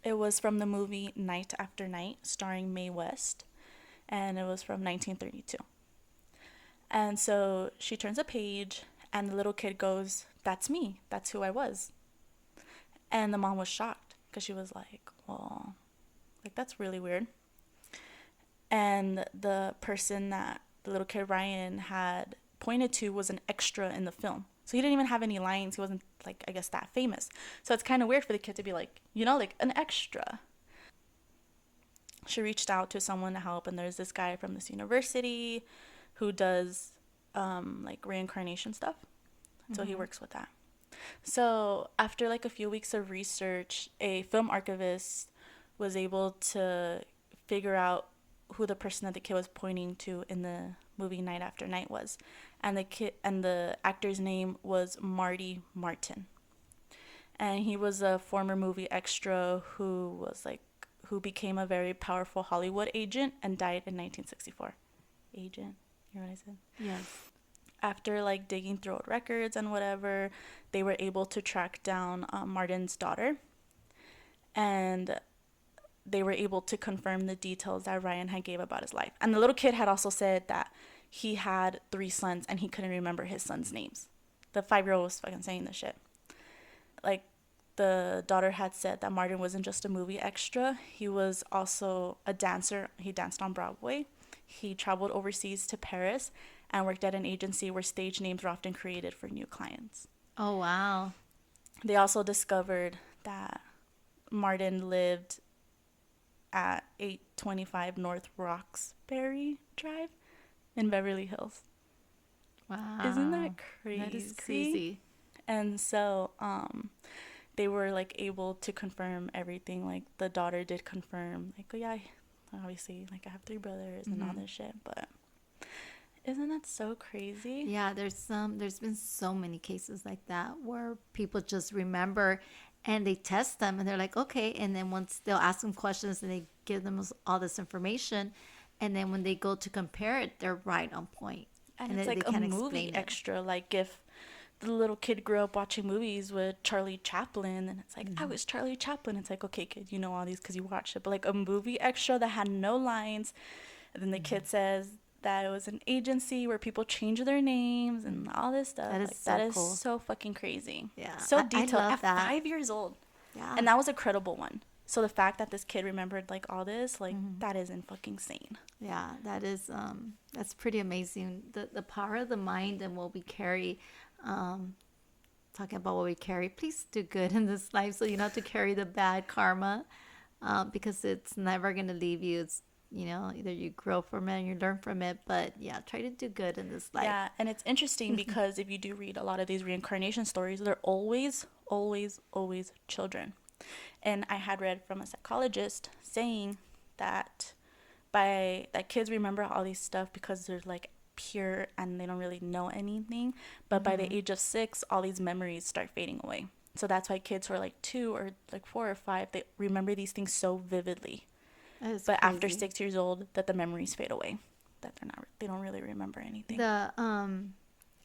it was from the movie Night After Night, starring Mae West. And it was from 1932. And so she turns a page, and the little kid goes, "That's me. That's who I was." And the mom was shocked because she was like, well, like that's really weird. And the person that the little kid Ryan had pointed to was an extra in the film. So he didn't even have any lines. He wasn't, like, I guess, that famous. So it's kind of weird for the kid to be like, you know, like an extra. She reached out to someone to help, and there's this guy from this university who does like reincarnation stuff. So he works with that. So after like a few weeks of research, a film archivist was able to figure out who the person that the kid was pointing to in the movie Night After Night was. And the actor's name was Marty Martin. And he was a former movie extra who became a very powerful Hollywood agent and died in 1964. Agent, you know what I said? Yes. After like digging through old records and whatever, they were able to track down Martin's daughter, and they were able to confirm the details that Ryan had gave about his life. And the little kid had also said that he had 3 sons and he couldn't remember his sons' names. The 5-year-old was fucking saying this shit. Like, the daughter had said that Martin wasn't just a movie extra. He was also a dancer. He danced on Broadway. He traveled overseas to Paris and worked at an agency where stage names were often created for new clients. Oh, wow. They also discovered that Martin lived at 825 North Roxbury Drive in Beverly Hills. Wow. Isn't that crazy? That is crazy. And so they were like able to confirm everything. Like the daughter did confirm, like, oh yeah, obviously, like I have 3 brothers and all this shit. But isn't that so crazy? Yeah, there's been so many cases like that where people just remember and they test them and they're like, okay. And then once they'll ask them questions and they give them all this information. And then when they go to compare it, they're right on point. And it's like a movie extra. Like if the little kid grew up watching movies with Charlie Chaplin, and it's like, I was Charlie Chaplin. It's like, okay, kid, you know all these because you watched it. But like a movie extra that had no lines. And then the kid says that it was an agency where people change their names and all this stuff. That is like, so that cool. is so fucking crazy. Yeah. So detailed. I love At that. 5 years old. Yeah. And that was a credible one. So the fact that this kid remembered like all this, like that isn't fucking insane. Yeah, that is that's pretty amazing. The power of the mind and what we carry. Talking about what we carry, please do good in this life so you don't have to carry the bad karma, because it's never gonna leave you. It's, you know, either you grow from it and you learn from it, but yeah, try to do good in this life. Yeah, and it's interesting because if you do read a lot of these reincarnation stories, they're always children. And I had read from a psychologist saying that kids remember all these stuff because they're like pure and they don't really know anything. But by the age of 6, all these memories start fading away. So that's why kids who are like 2 or like 4 or 5, they remember these things so vividly. But after 6 years old, that the memories fade away. That they don't really remember anything.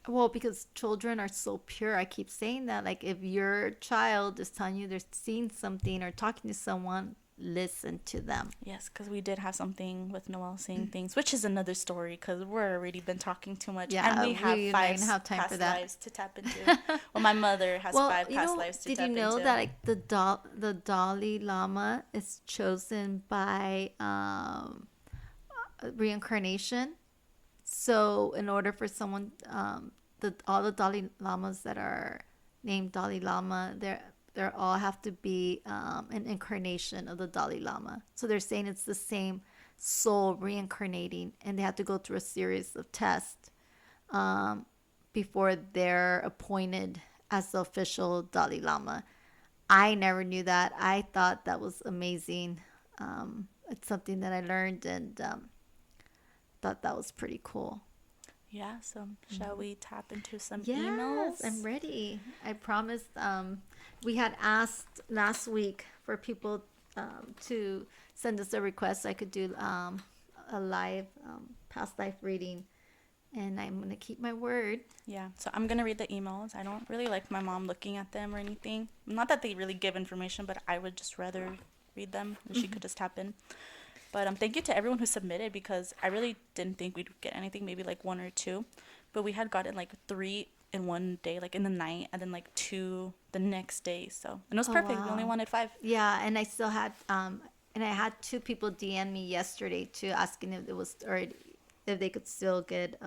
Well, because children are so pure. I keep saying that. Like, if your child is telling you they're seeing something or talking to someone, listen to them. Yes, because we did have something with Noelle seeing things, which is another story because we're already been talking too much. Yeah, and we have 5 have time past for that. lives to tap into. Well, my mother has 5 past lives to tap into. Did you know that like the Dalai Lama is chosen by reincarnation? So in order for someone, all the Dalai Lamas that are named Dalai Lama, they're all have to be an incarnation of the Dalai Lama. So they're saying it's the same soul reincarnating, and they have to go through a series of tests um, before they're appointed as the official Dalai Lama. I never knew that. I thought that was amazing. It's something that I learned and thought that was pretty cool. Yeah, so shall we tap into some Yes, I'm emails? ready. I promised. We had asked last week for people to send us a request so I could do a live past life reading, and I'm gonna keep my word. Yeah, so I'm gonna read the emails. I don't really like my mom looking at them or anything. Not that they really give information, but I would just rather read them and she could just tap in. But thank you to everyone who submitted because I really didn't think we'd get anything, maybe like one or two. But we had gotten like three in one day, like in the night, and then like two the next day. So, and it was Oh perfect. We only wow. wanted five. Yeah, and I still had and I had two people DM me yesterday too asking if it was or if they could still get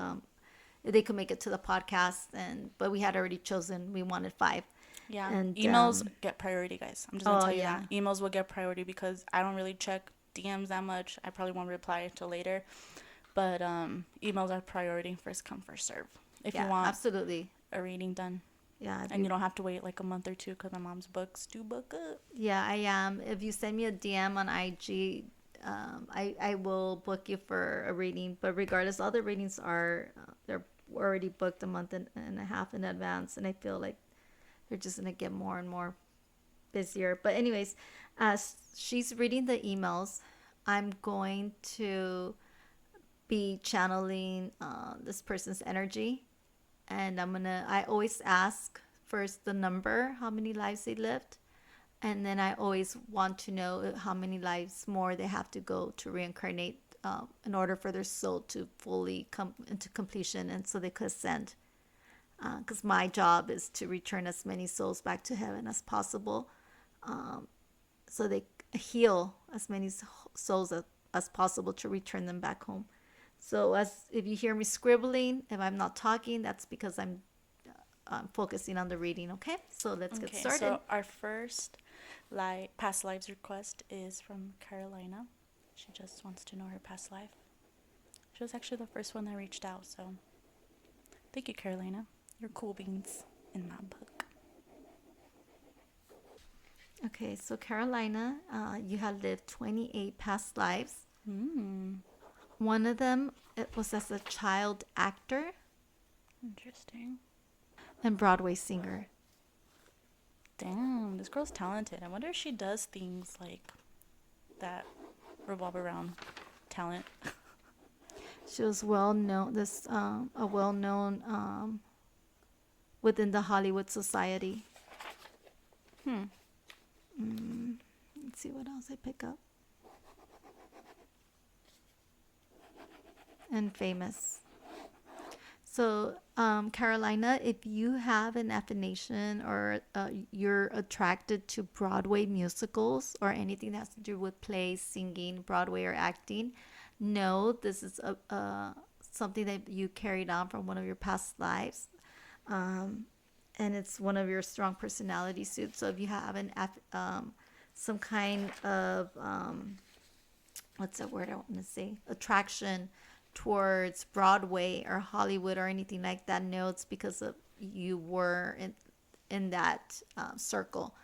if they could make it to the podcast, and but we had already chosen we wanted five. Yeah, And emails get priority, guys. I'm just gonna oh tell you yeah. that emails will get priority because I don't really check DMs that much. I probably won't reply until later, but emails are priority. First come, first serve. If you Yeah, want absolutely. a reading done, Yeah, if and you you don't have to wait like a month or two because my mom's books do book up. yeah, I am. If you send me a DM on IG, I will book you for a reading. But regardless, all the readings are they're already booked a month and a half in advance, and I feel like they're just gonna get more and more busier. But anyways, as she's reading the emails, I'm going to be channeling this person's energy, and I always ask first the number, how many lives they lived, and then I always want to know how many lives more they have to go to reincarnate in order for their soul to fully come into completion and so they could ascend. Because my job is to return as many souls back to heaven as possible, so they heal as many souls as possible to return them back home. So as if you hear me scribbling, if I'm not talking, that's because I'm focusing on the reading. Okay, so let's get Okay, started. so our first past lives request is from Carolina. She just wants to know her past life. She was actually the first one that reached out, so thank you, Carolina. You're cool beans in my book. Okay, so Carolina, you have lived 28 past lives. Hmm, One of them it was as a child actor interesting. and Broadway singer. Damn, this girl's talented. I wonder if she does things like that revolve around talent. She was well known. A well known within the Hollywood society. Hmm. Let's see what else I pick up. And famous. So, Carolina, if you have an affiliation or you're attracted to Broadway musicals or anything that has to do with plays, singing, Broadway, or acting, no, this is something that you carried on from one of your past lives. Um, and it's one of your strong personality suits. So, if you have some kind of what's that word I want to say? Attraction towards Broadway or Hollywood or anything like that. No, it's because of you were in that circle.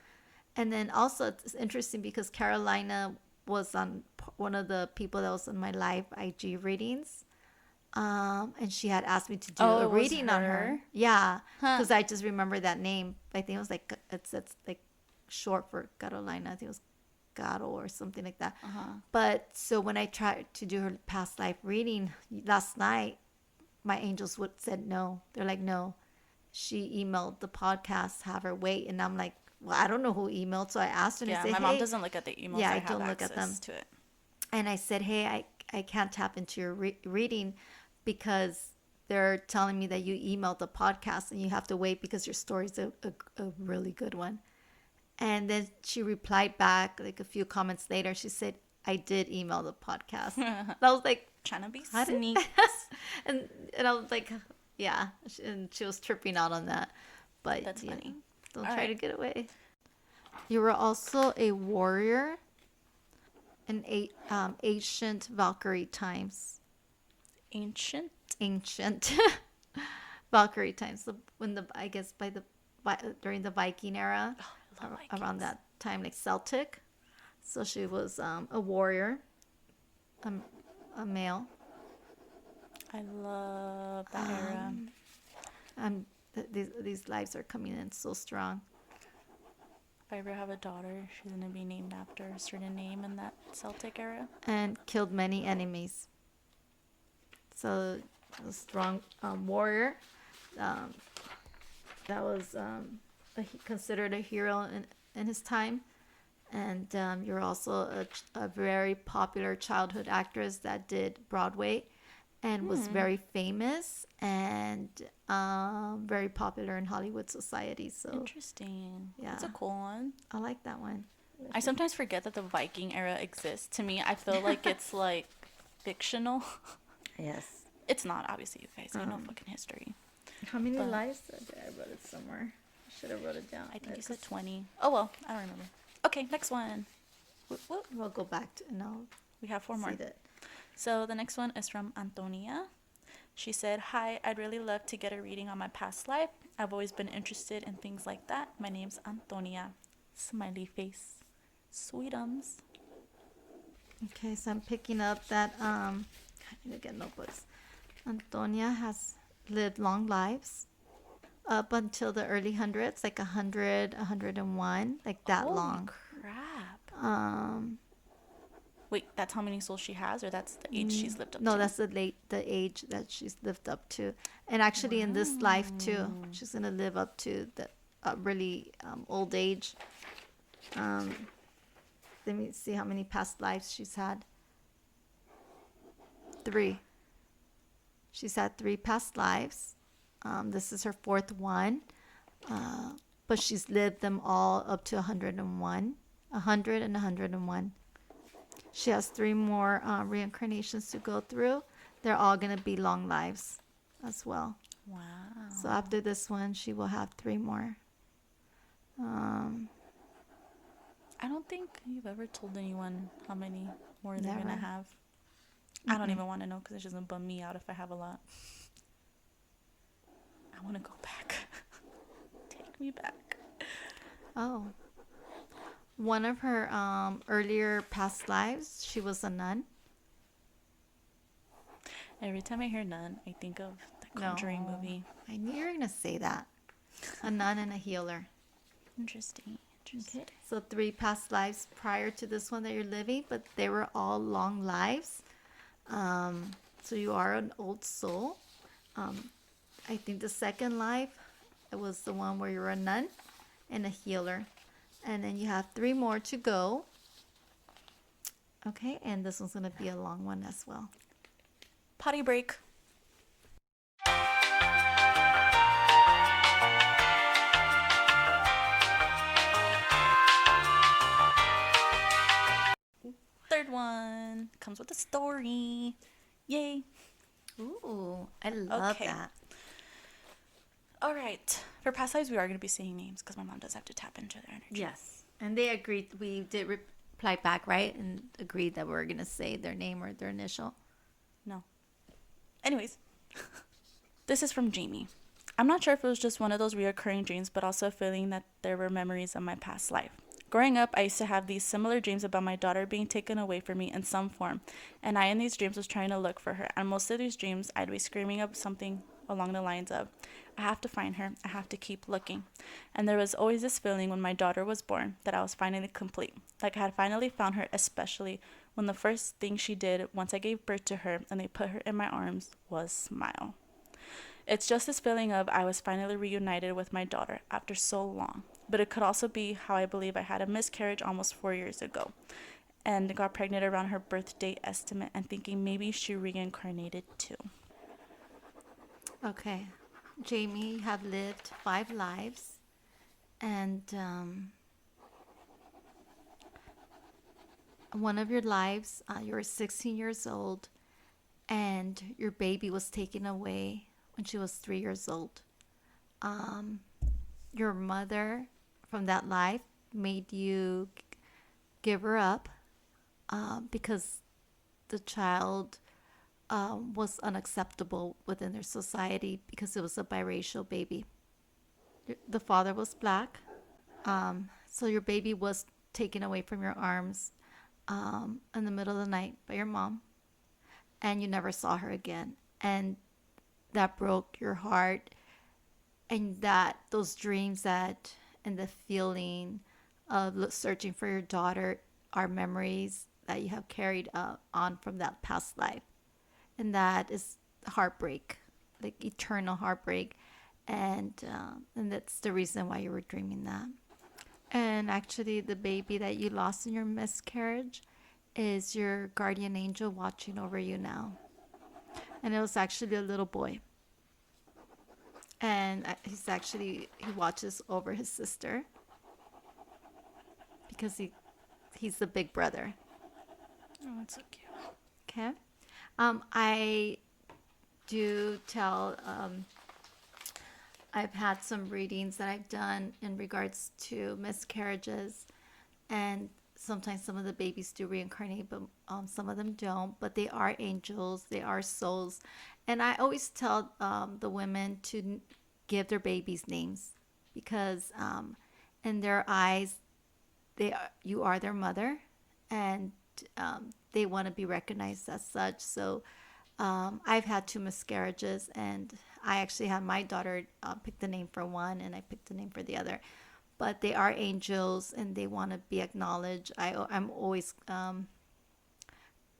And then also it's interesting because Carolina was on one of the people that was on my live IG readings. And she had asked me to do Oh, a it was reading on her. her? Yeah, Huh. because I just remember that name. I think it was like it's like short for Carolina. I think it was Garo or something like that. Uh-huh. But so when I tried to do her past life reading last night, my angels would said no. They're like, no. She emailed the podcast, have her wait, and I'm like, well, I don't know who emailed. So I asked her and I Yeah, said, my mom hey, doesn't look at the emails. yeah, I I have don't look at them. access to it. And I said, hey, I can't tap into your reading because they're telling me that you emailed the podcast and you have to wait because your story's a really good one. And then she replied back like a few comments later. She said, I did email the podcast. And I was like, Trying to be how did sneaky. and I was like, yeah. And she was tripping out on that. But That's yeah, funny. don't All try to right. get away. You were also a warrior. in ancient Valkyrie times. Ancient? Ancient Valkyrie times. When the I guess during the Viking era, Oh, I love around Vikings. that time, like Celtic. So she was a warrior, um, a male. I love that era. Um, these lives are coming in so strong. If I ever have a daughter, she's gonna be named after a certain name in that Celtic era. And killed many enemies. So a strong warrior um, that was considered a hero in his time. And you're also a very popular childhood actress that did Broadway and was very famous and very popular in Hollywood society. So Interesting. yeah, That's a cool one. I like that one. I sometimes forget that the Viking era exists. To me, I feel like it's like fictional. Yes. It's not, obviously, you guys. I know fucking history. How many But- lives? I wrote it somewhere. I should have wrote it down. I think you said 20. Oh, well, I don't remember. Okay, next one. We'll go back to and I'll We have 4 more. see that. So the next one is from Antonia. She said, "Hi, I'd really love to get a reading on my past life. I've always been interested in things like that. My name's Antonia." Smiley face. Sweetums. Okay, so I'm picking up that I need to get notebooks. Antonia has lived long lives up until the early hundreds, like 100, 101, like that Holy long. crap. Wait, that's how many souls she has, or that's the age she's lived up No, to? that's the age that she's lived up to, and actually in this life too, she's gonna live up to the really old age. Let me see how many past lives she's had. 3. She's had 3 past lives. This is her 4th one, but she's lived them all up to 101, 100 and 101. She has 3 more reincarnations to go through. They're all going to be long lives as well. Wow. So after this one, she will have 3 more. I don't think you've ever told anyone how many more they're Never. gonna have. I don't even want to know because it's just gonna bum me out if I have a lot. I want to go back. Take me back. Oh. One of her earlier past lives, she was a nun. Every time I hear nun, I think of the Conjuring No. movie. I knew you were going to say that. A nun and a healer. Interesting. Interesting. Okay. So 3 past lives prior to this one that you're living, but they were all long lives. So you are an old soul. I think the second life, it was the one where you're a nun and a healer. And then you have 3 more to go. Okay, and this one's going to be a long one as well. Potty break. Third one comes with a story. Yay. Ooh, I love Okay. that. All right. For past lives, we are going to be saying names because my mom does have to tap into their energy. Yes. And they agreed, we did reply back, right? And agreed that we're going to say their name or their initial. No. Anyways, this is from Jamie. I'm not sure if it was just one of those reoccurring dreams, but also a feeling that there were memories of my past life. Growing up, I used to have these similar dreams about my daughter being taken away from me in some form, and I in these dreams was trying to look for her. And most of these dreams, I'd be screaming up something along the lines of, I have to find her, I have to keep looking. And there was always this feeling when my daughter was born that I was finally complete, like I had finally found her, especially when the first thing she did once I gave birth to her and they put her in my arms was smile. It's just this feeling of I was finally reunited with my daughter after so long. But it could also be how I believe I had a miscarriage almost 4 years ago and got pregnant around her birth date estimate and thinking maybe she reincarnated too. Okay. Jamie, you have lived 5 lives. And one of your lives, you were 16 years old and your baby was taken away when she was 3 years old. Your mother from that life made you give her up because the child was unacceptable within their society because it was a biracial baby. The father was black, so your baby was taken away from your arms in the middle of the night by your mom, and you never saw her again. And that broke your heart, and that those dreams that and the feeling of searching for your daughter are memories that you have carried on from that past life, and that is heartbreak, like eternal heartbreak, and that's the reason why you were dreaming that. And actually, the baby that you lost in your miscarriage is your guardian angel watching over you now. And it was actually a little boy. And he watches over his sister because he's the big brother. Oh, that's so cute. Okay. I do tell, I've had some readings that I've done in regards to miscarriages, and sometimes some of the babies do reincarnate, but some of them don't. But they are angels, they are souls. And I always tell the women to give their babies names because in their eyes, you are their mother, and they want to be recognized as such. So I've had two miscarriages, and I actually had my daughter pick the name for one, and I picked the name for the other. But they are angels, and they want to be acknowledged. I'm always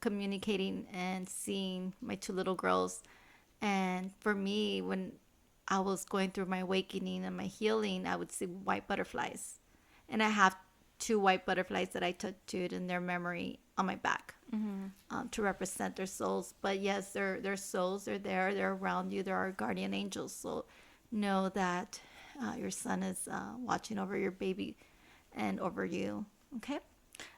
communicating and seeing my two little girls. And for me, when I was going through my awakening and my healing, I would see white butterflies. And I have two white butterflies that I tattooed in their memory on my back to represent their souls. But yes, their souls are there. They're around you. They're our guardian angels. So know that your son is watching over your baby and over you. Okay?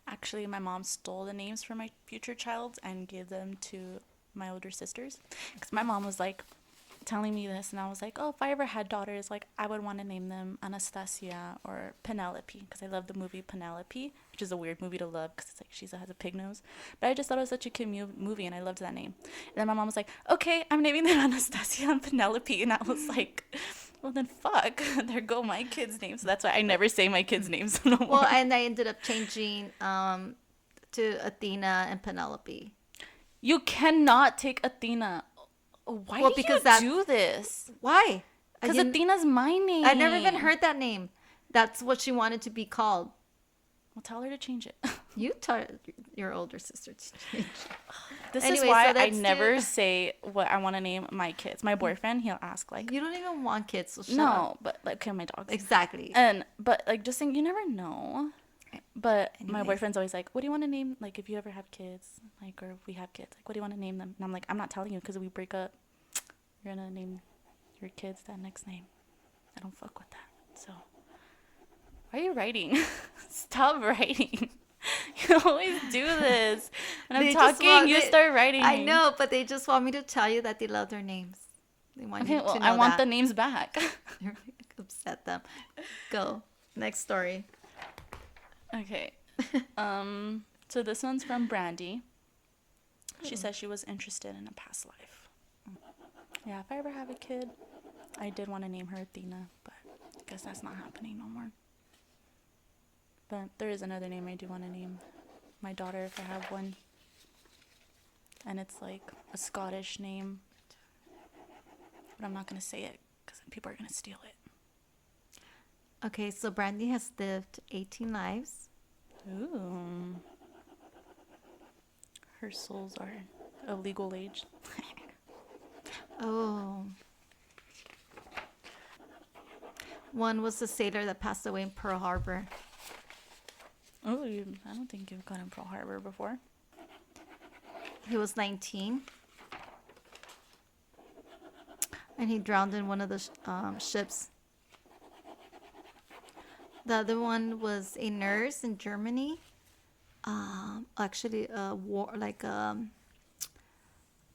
Actually, my mom stole the names for my future child and gave them to my older sisters. Because my mom was like telling me this, and I was like, oh, if I ever had daughters, like I would want to name them Anastasia or Penelope, because I love the movie Penelope, which is a weird movie to love because it's like she has a pig nose. But I just thought it was such a cute movie, and I loved that name. And then my mom was like, okay, I'm naming them Anastasia and Penelope. And I was like, well, then fuck. There go my kids' names. So that's why I never say my kids' names no more. Well, and I ended up changing to Athena and Penelope. You cannot take Athena. Why do you do this? Why? Because Athena's my name. I never even heard that name. That's what she wanted to be called. Well, tell her to change it. You tell your older sister to change it. This is why I never say what I want to name my kids. My boyfriend, he'll ask like, you don't even want kids, so shut no, up. but like, okay, my dogs. Exactly. But like, just saying, you never know. But my boyfriend's always like, what do you want to name? Like, if you ever have kids, like, or if we have kids, like, what do you want to name them? And I'm like, I'm not telling you because if we break up, you're gonna name your kids that next name. I don't fuck with that. So, why are you writing? Stop writing. You always do this. When I'm talking, you start writing. I know, but they just want me to tell you that they love their names. They want you to know I want that. the names back. You're upset them. Go. Next story. Okay. So this one's from Brandy. She says she was interested in a past life. Yeah, if I ever have a kid, I did want to name her Athena, but I guess that's not happening no more. But there is another name I do want to name my daughter if I have one. And it's like a Scottish name. But I'm not going to say it because people are going to steal it. Okay, so Brandy has lived 18 lives. Ooh. Her souls are of legal age. Oh. One was the sailor that passed away in Pearl Harbor. Oh, I don't think you've gone in Pearl Harbor before. He was 19. And he drowned in one of the ships. The other one was a nurse in Germany. Actually,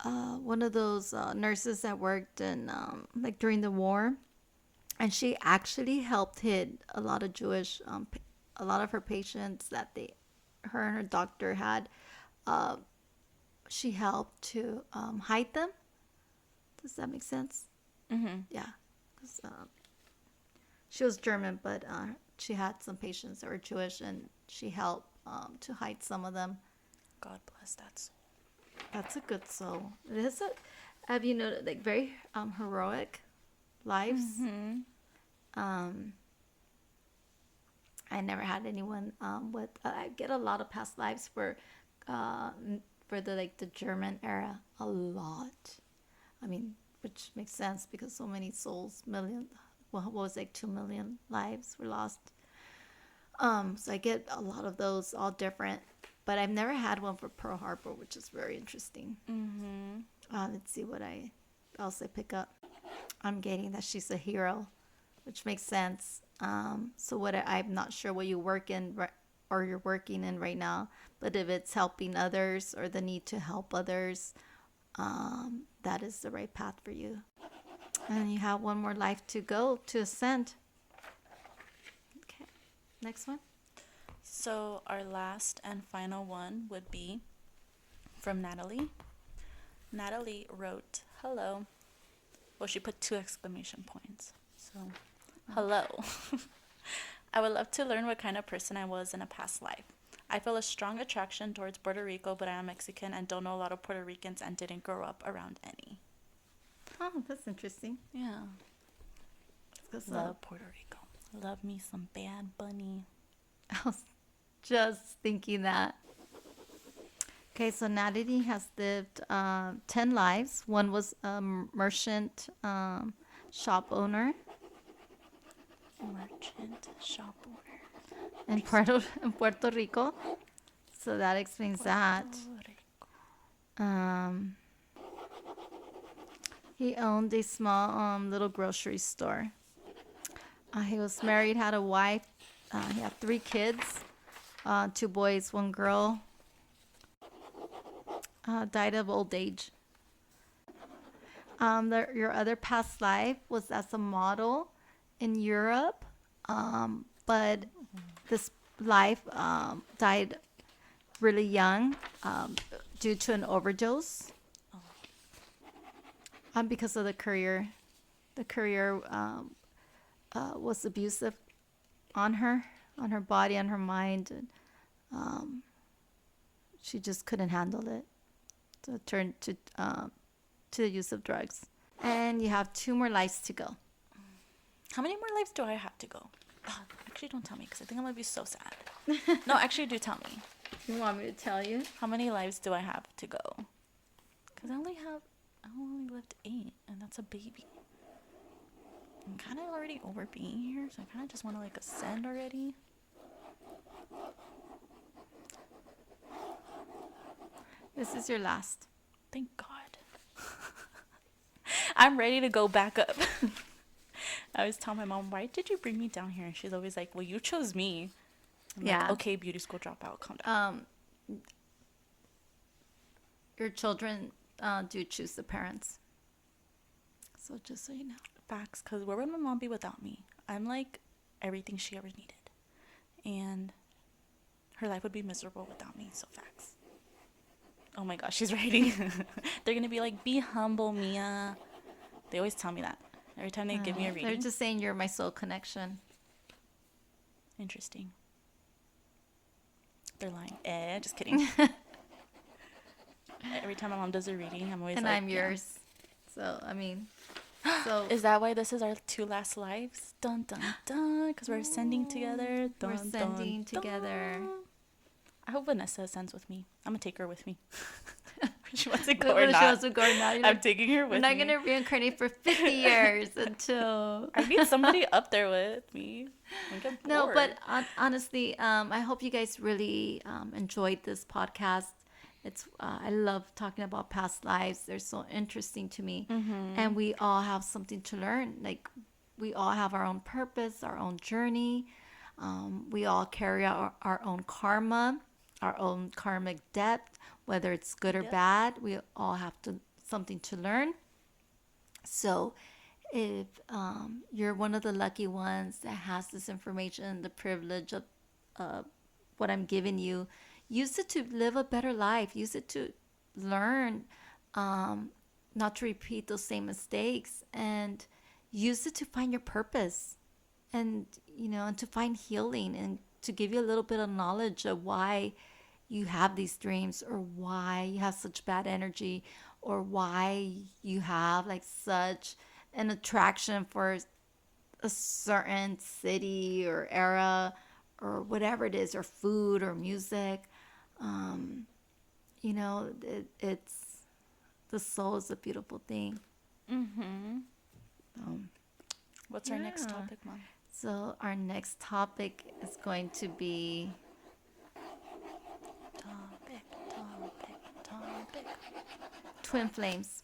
one of those nurses that worked in like during the war, and she actually helped hit a lot of Jewish, a lot of her patients that her and her doctor had uh, she helped to hide them. Does that make sense? Mm-hmm. Yeah. 'Cause, she was German, but she had some patients that were Jewish, and she helped to hide some of them. God bless that soul. That's a good soul. It is a, have you noticed, like very heroic lives? Mm-hmm. Um, I never had anyone with. I get a lot of past lives for the like the German era. A lot. I mean, which makes sense because so many souls, million. Well, what was it, like 2 million lives were lost. So I get a lot of those, all different. But I've never had one for Pearl Harbor, which is very interesting. Mm-hmm. Let's see what I else I pick up. I'm getting that she's a hero, which makes sense. So I'm not sure what you work in or you're working in right now, but if it's helping others or the need to help others, that is the right path for you. And you have one more life to go to ascend. Okay, next one. So our last and final one would be from Natalie. Natalie wrote, "Hello." Well, she put 2 exclamation points. So, hello. I would love to learn what kind of person I was in a past life. I feel a strong attraction towards Puerto Rico, but I am Mexican and don't know a lot of Puerto Ricans and didn't grow up around any. Oh, that's interesting. Yeah. Because Love Puerto Rico. Love me some Bad Bunny. I was just thinking that. Okay, so Natalie has lived 10 lives. One was a merchant shop owner Merchant shop owner. in Puerto Rico. So that explains that. Puerto Rico. He owned a small little grocery store. He was married, had a wife. He had 3 kids, 2 boys, 1 girl. Died of old age. Your other past life was as a model in Europe, but this life died really young due to an overdose. Because of the career. The career was abusive on her body, on her mind, and she just couldn't handle it. So it turned to the use of drugs. And you have 2 more lives to go. How many more lives do I have to go? Actually, don't tell me because I think I'm going to be so sad. No, actually, do tell me. You want me to tell you? How many lives do I have to go? Because I only lived 8, and that's a baby. I'm kind of already over being here, so I kind of just want to like ascend already. This is your last. Thank God. I'm ready to go back up. I always tell my mom, why did you bring me down here? And she's always like, well, you chose me. I'm Yeah. like, okay, beauty school dropout, calm down. Your children do choose the parents. So just so you know. Facts, because where would my mom be without me? I'm like everything she ever needed. And her life would be miserable without me, so facts. Oh my gosh, she's writing. They're going to be like, be humble, Mia. They always tell me that. Every time they give me a reading. They're just saying you're my soul connection. Interesting. They're lying. Just kidding. Every time my mom does a reading, I'm always And like, I'm yours. So, I mean, so is that why this is our 2 last lives? Dun, dun, dun. Because we're ascending together. Dun, we're ascending dun, together. Dun. I hope Vanessa ascends with me. I'm going to take her with me. She wants to go What or if not. she wants to go or not? I'm taking her with We're me. not going to reincarnate for 50 years until... I need somebody up there with me. I get bored. No, but honestly, I hope you guys really enjoyed this podcast. I love talking about past lives. They're so interesting to me. Mm-hmm. And we all have something to learn. Like, we all have our own purpose, our own journey. We all carry out our own karma, our own karmic debt, whether it's good or bad. We all have something to learn. So if you're one of the lucky ones that has this information, the privilege of what I'm giving you, use it to live a better life. Use it to learn not to repeat those same mistakes, and use it to find your purpose, and and to find healing, and to give you a little bit of knowledge of why you have these dreams, or why you have such bad energy, or why you have like such an attraction for a certain city or era, or whatever it is, or food or music. um it's the soul is a beautiful thing. Mm-hmm. um, What's our next yeah. topic, Mom? So our next topic is going to be Topic. twin flames.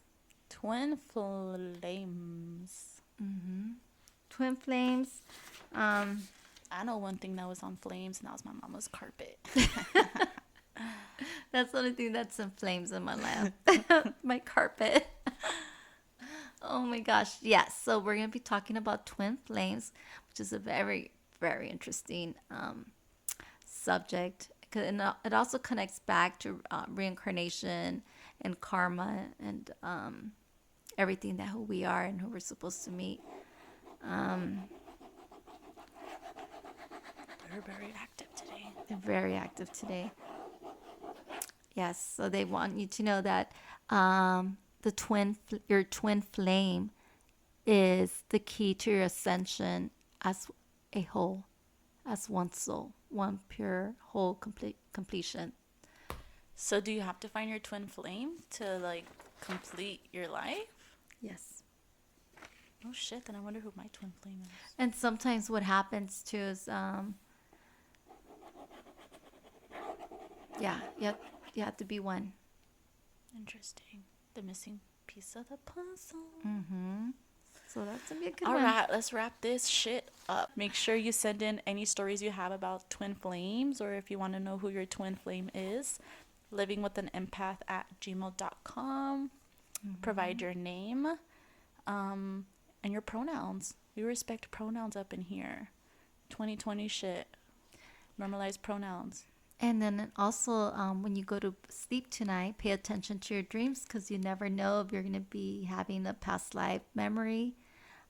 Twin flames. Twin flames. um I know one thing that was on flames, and that was my mama's carpet. That's the only thing that's in flames in my lap. My carpet. Oh my gosh. Yes. So we're going to be talking about twin flames, which is a very, very interesting subject. It also connects back to reincarnation and karma, and everything that who we are and who we're supposed to meet. They're very active today. They're very active today. Yes, so they want you to know that your twin flame is the key to your ascension as a whole, as one soul, one pure whole completion. So do you have to find your twin flame to like complete your life? Yes. Oh shit, then I wonder who my twin flame is. And sometimes what happens too is, yeah, you have to be one. Interesting. The missing piece of the puzzle. So that's gonna be a good All one. right, let's wrap this shit up. Make sure you send in any stories you have about twin flames, or if you want to know who your twin flame is. livingwithanempath@gmail.com. Provide your name and your pronouns. We respect pronouns up in here. 2020 shit. Normalize pronouns. And then also, when you go to sleep tonight, pay attention to your dreams, because you never know if you're going to be having a past life memory,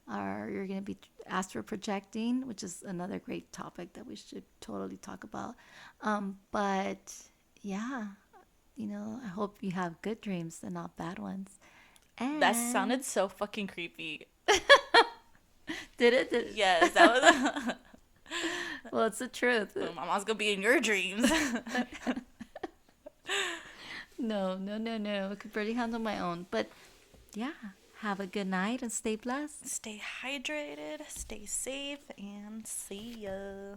or you're going to be astral projecting, which is another great topic that we should totally talk about. But yeah, I hope you have good dreams and not bad ones. And That sounded so fucking creepy. Did it? Yes, that was. Well, it's the truth. My mom's gonna be in your dreams. No. I could barely handle my own. But yeah, have a good night and stay blessed. Stay hydrated, stay safe, and see ya.